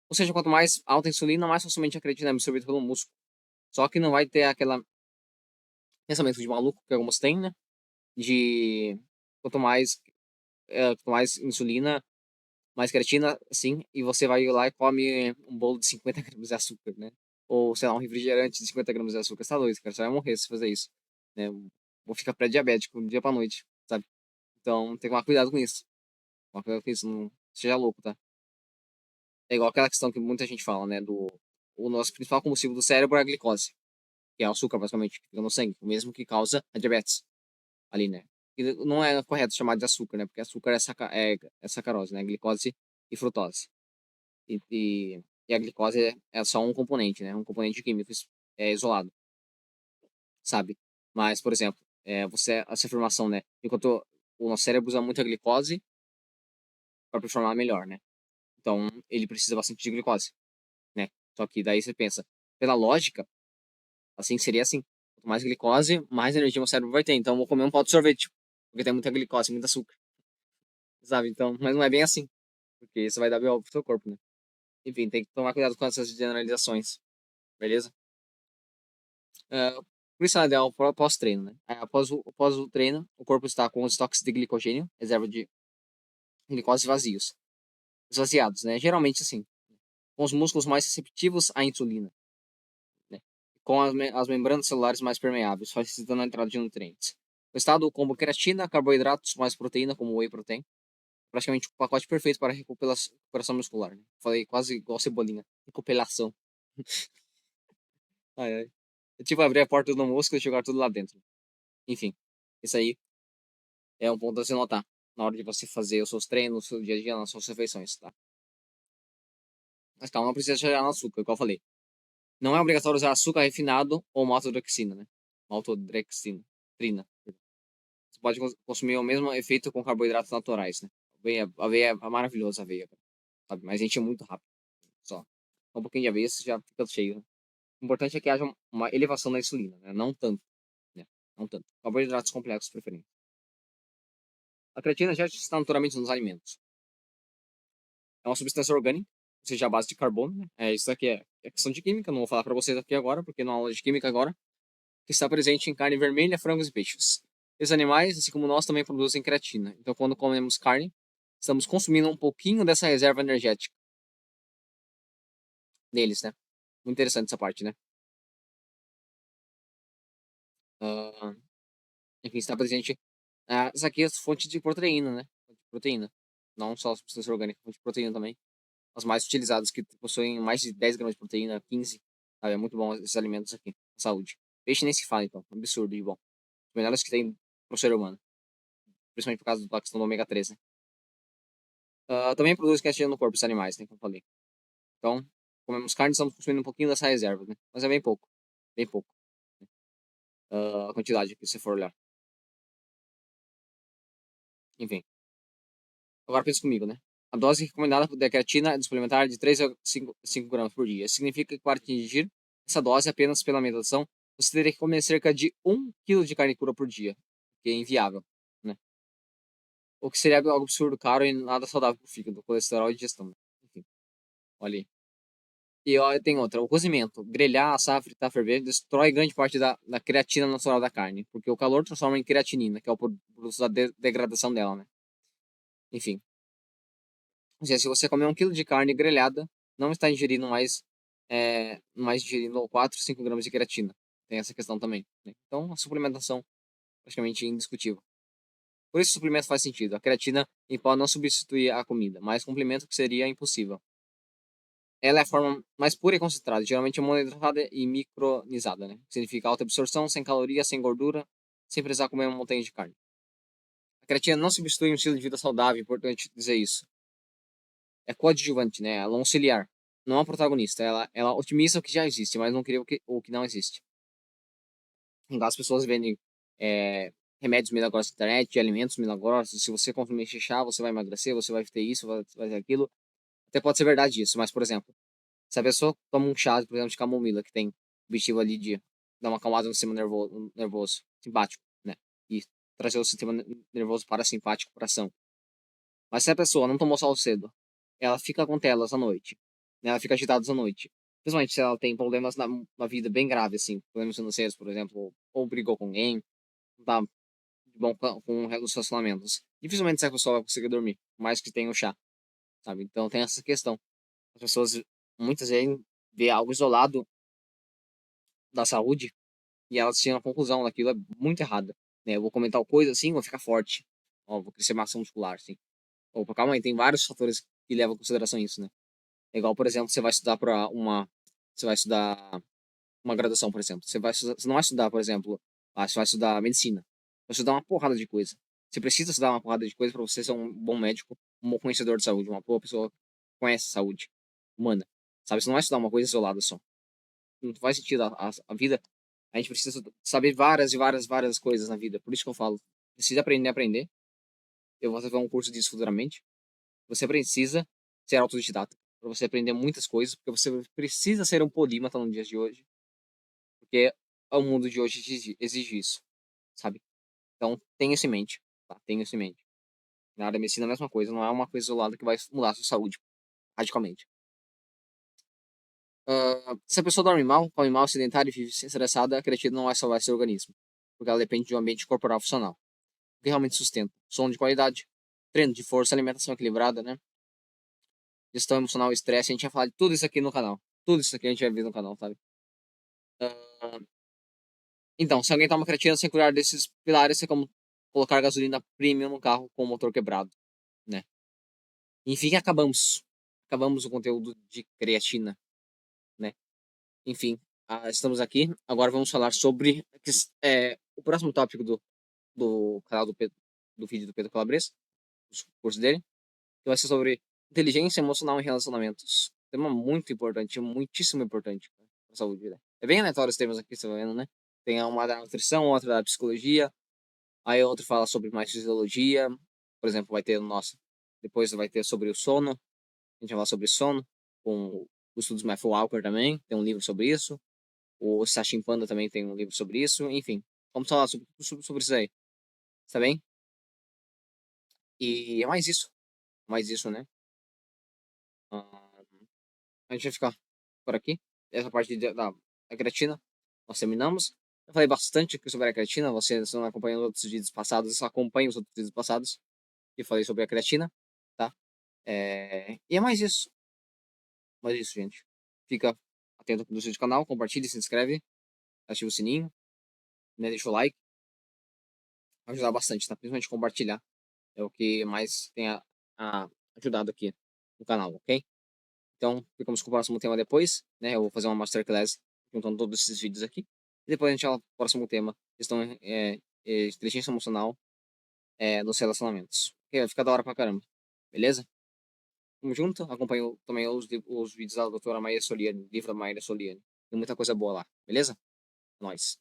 Ou seja, quanto mais alta a insulina, mais facilmente a creatina é absorvida pelo músculo. Só que não vai ter aquele pensamento de maluco que alguns têm, né? De quanto mais, quanto mais insulina, mais creatina, assim, e você vai lá e come um bolo de 50 gramas de açúcar, né? Ou, sei lá, um refrigerante de 50 gramas de açúcar. Você tá doido, cara. Você vai morrer se fazer isso, né? Vou ficar pré-diabético do dia pra noite, sabe? Então, tem que tomar cuidado com isso. Tomar cuidado com isso, não seja louco, tá? É igual aquela questão que muita gente fala, né? O nosso principal combustível do cérebro é a glicose. que é o açúcar, basicamente, que fica no sangue, o mesmo que causa a diabetes ali, né? E não é correto chamar de açúcar, né? Porque açúcar é sacarose, né? Glicose e frutose. E a glicose é só um componente, né? Um componente químico isolado, sabe? Mas, por exemplo, essa afirmação, né? Enquanto o nosso cérebro usa muita glicose para performar melhor, né? Então, ele precisa bastante de glicose, né? Só que daí você pensa, pela lógica, assim, seria assim. Quanto mais glicose, mais energia o cérebro vai ter. Então, eu vou comer um pau de sorvete, porque tem muita glicose, muito açúcar, sabe? Então, mas não é bem assim, porque isso vai dar BO pro seu corpo, né? Enfim, tem que tomar cuidado com essas generalizações, beleza? Por isso é ideal pós-treino, né? Após o treino, o corpo está com os estoques de glicogênio, reserva de glicose vazios, esvaziados, né? Geralmente assim, com os músculos mais receptivos à insulina, né? Com as membranas celulares mais permeáveis, facilitando a entrada de nutrientes. O estado como creatina, carboidratos mais proteína, como whey protein, praticamente o pacote perfeito para recuperação muscular. Né? Falei quase igual cebolinha. Recuperação. Ai, ai. É tipo abrir a porta do músculo e jogar tudo lá dentro. Enfim, isso aí é um ponto a se notar na hora de você fazer os seus treinos, o seu dia a dia, nas suas refeições, tá? Mas calma, não precisa chegar no açúcar, igual eu falei. Não é obrigatório usar açúcar refinado ou maltodextrina, né? Maltodextrina. Você pode consumir o mesmo efeito com carboidratos naturais, né? A aveia é maravilhosa, a aveia, sabe? Mas enche muito rápido, só. Um pouquinho de aveia você já fica cheio, né? O importante é que haja uma elevação da insulina, né? Não tanto, né? Não tanto. Carboidratos complexos preferentes. A creatina já está naturalmente nos alimentos. É uma substância orgânica, ou seja, a base de carbono, né? Isso aqui é questão de química, não vou falar para vocês aqui agora, porque não é aula de química agora, que está presente em carne vermelha, frangos e peixes. Esses animais, assim como nós, também produzem creatina. Então, quando comemos carne, estamos consumindo um pouquinho dessa reserva energética deles, né? Muito interessante essa parte, né? Ah, enfim, está presente. Essa aqui é a fonte de proteína, né? Fonte de proteína. Não só substância orgânica, fonte de proteína também. As mais utilizadas, que possuem mais de 10 gramas de proteína, 15. Sabe? É muito bom esses alimentos aqui. Saúde. Peixe nem se fala, então. Absurdo de bom. Os melhores que tem pro ser humano. Principalmente por causa da questão do ômega 3, né? Também produz creatina no corpo dos animais, né? Como eu falei. Então, comemos carne, estamos consumindo um pouquinho dessa reserva, né? Mas é bem pouco. Bem pouco. A quantidade que você for olhar. Enfim. Agora pensa comigo, né? A dose recomendada da creatina é de suplementar de 3 a 5 gramas por dia. Isso significa que para atingir essa dose apenas pela alimentação, você teria que comer cerca de 1 quilo de carne pura por dia, que é inviável, né? O que seria algo absurdo, caro e nada saudável para o fígado, colesterol e digestão. Né? Enfim, olha aí. E ó, tem outra, o cozimento. Grelhar, assar, fritar, ferver, destrói grande parte da creatina natural da carne, porque o calor transforma em creatinina, que é o produto da degradação dela, né? Enfim, ou seja, se você comer 1 quilo de carne grelhada, não está ingerindo mais ingerindo 4, 5 gramas de creatina. Tem essa questão também. Né? Então, a suplementação praticamente indiscutível. Por isso, o suplemento faz sentido. A creatina em pó não substitui a comida, mas complementa o que seria impossível. Ela é a forma mais pura e concentrada, geralmente monoidratada e micronizada, né? Significa alta absorção, sem calorias, sem gordura, sem precisar comer uma montanha de carne. A creatina não substitui um estilo de vida saudável, é importante dizer isso. É coadjuvante, né? Ela é um auxiliar, não é um protagonista. Ela otimiza o que já existe, mas não cria o que não existe. Então, as pessoas vendem remédios milagrosos na internet, alimentos milagrosos. Se você consumir esse chá, você vai emagrecer, você vai ter isso, vai ter aquilo. Até pode ser verdade isso, mas, por exemplo, se a pessoa toma um chá, por exemplo, de camomila, que tem o objetivo ali de dar uma acalmada no sistema nervoso simpático, né? E trazer o sistema nervoso parasimpático para ação. Mas se a pessoa não tomou sol cedo, ela fica com telas à noite, né? Ela fica agitada à noite. Principalmente se ela tem problemas na vida bem graves, assim, problemas financeiros, por exemplo, ou brigou com alguém, não tá de bom com os relacionamentos. Dificilmente essa pessoa vai conseguir dormir, mais que tenha o chá, sabe? Então tem essa questão. As pessoas muitas vezes vê algo isolado da saúde e elas tiram a conclusão daquilo é muito errada, né? Eu vou comentar tal coisa assim, vou ficar forte, ó, vou crescer massa muscular, assim. Opa, calma aí, tem vários fatores que levam em consideração isso, né? É igual, por exemplo, você vai estudar uma graduação, por exemplo. Você não vai estudar, por exemplo, você vai estudar medicina. Vai estudar uma porrada de coisa. Você precisa estudar uma porrada de coisa para você ser um bom médico, um bom conhecedor de saúde, uma boa pessoa que conhece saúde humana. Sabe? Você não vai estudar uma coisa isolada só. Não faz sentido a vida. A gente precisa saber várias e várias coisas na vida. Por isso que eu falo, precisa aprender a aprender. Eu vou fazer um curso disso futuramente. Você precisa ser autodidata para você aprender muitas coisas, porque você precisa ser um polímata nos dias de hoje, porque o mundo de hoje exige isso, sabe? Então, tenha isso em mente, tá? Tenha isso em mente. Na área da medicina é a mesma coisa, não é uma coisa isolada que vai mudar a sua saúde radicalmente. Se a pessoa dorme mal, come mal, sedentária e vive estressada, a creatina não vai salvar seu organismo, porque ela depende de um ambiente corporal funcional, o que realmente sustenta sono de qualidade, treino de força, alimentação equilibrada, né? Gestão emocional, estresse, a gente vai falar de tudo isso aqui no canal. Tudo isso aqui a gente vai ver no canal, sabe? Ah, então, se alguém toma creatina sem cuidar desses pilares, é como colocar gasolina premium no carro com o motor quebrado, né? Enfim, acabamos. Acabamos o conteúdo de creatina, né? Enfim, estamos aqui. Agora vamos falar sobre o próximo tópico do canal do vídeo do Pedro Calabres, o curso dele, que vai ser sobre inteligência emocional em relacionamentos. Tema muito importante, muitíssimo importante para a saúde, né? É bem aleatório os temas aqui, você vai vendo, né? Tem uma da nutrição, outra da psicologia, aí outro fala sobre mais fisiologia, por exemplo, vai ter o nosso, depois vai ter sobre o sono, a gente vai falar sobre sono, com os estudos Matthew Walker também, tem um livro sobre isso, o Sachin Panda também tem um livro sobre isso, enfim, vamos falar sobre isso aí, tá bem? E é mais isso, né? Ah, a gente vai ficar por aqui, essa parte da creatina, nós terminamos. Eu falei bastante aqui sobre a creatina, você se não acompanha os outros vídeos passados, só acompanha os outros vídeos passados, que eu falei sobre a creatina, tá? E é mais isso, gente. Fica atento no seu canal, compartilhe, se inscreve, ativa o sininho, né? Deixa o like, vai ajudar bastante, tá? Principalmente compartilhar, é o que mais tem ajudado aqui no canal, ok? Então, ficamos com o próximo tema depois, né? Eu vou fazer uma masterclass juntando todos esses vídeos aqui. E depois a gente vai para o próximo tema, questão inteligência emocional nos relacionamentos. Ok, vai ficar da hora pra caramba. Beleza? Tamo junto. Acompanho também os vídeos da doutora Maia Soliani, livro da Maia Soliani. Tem muita coisa boa lá. Beleza? É nóis.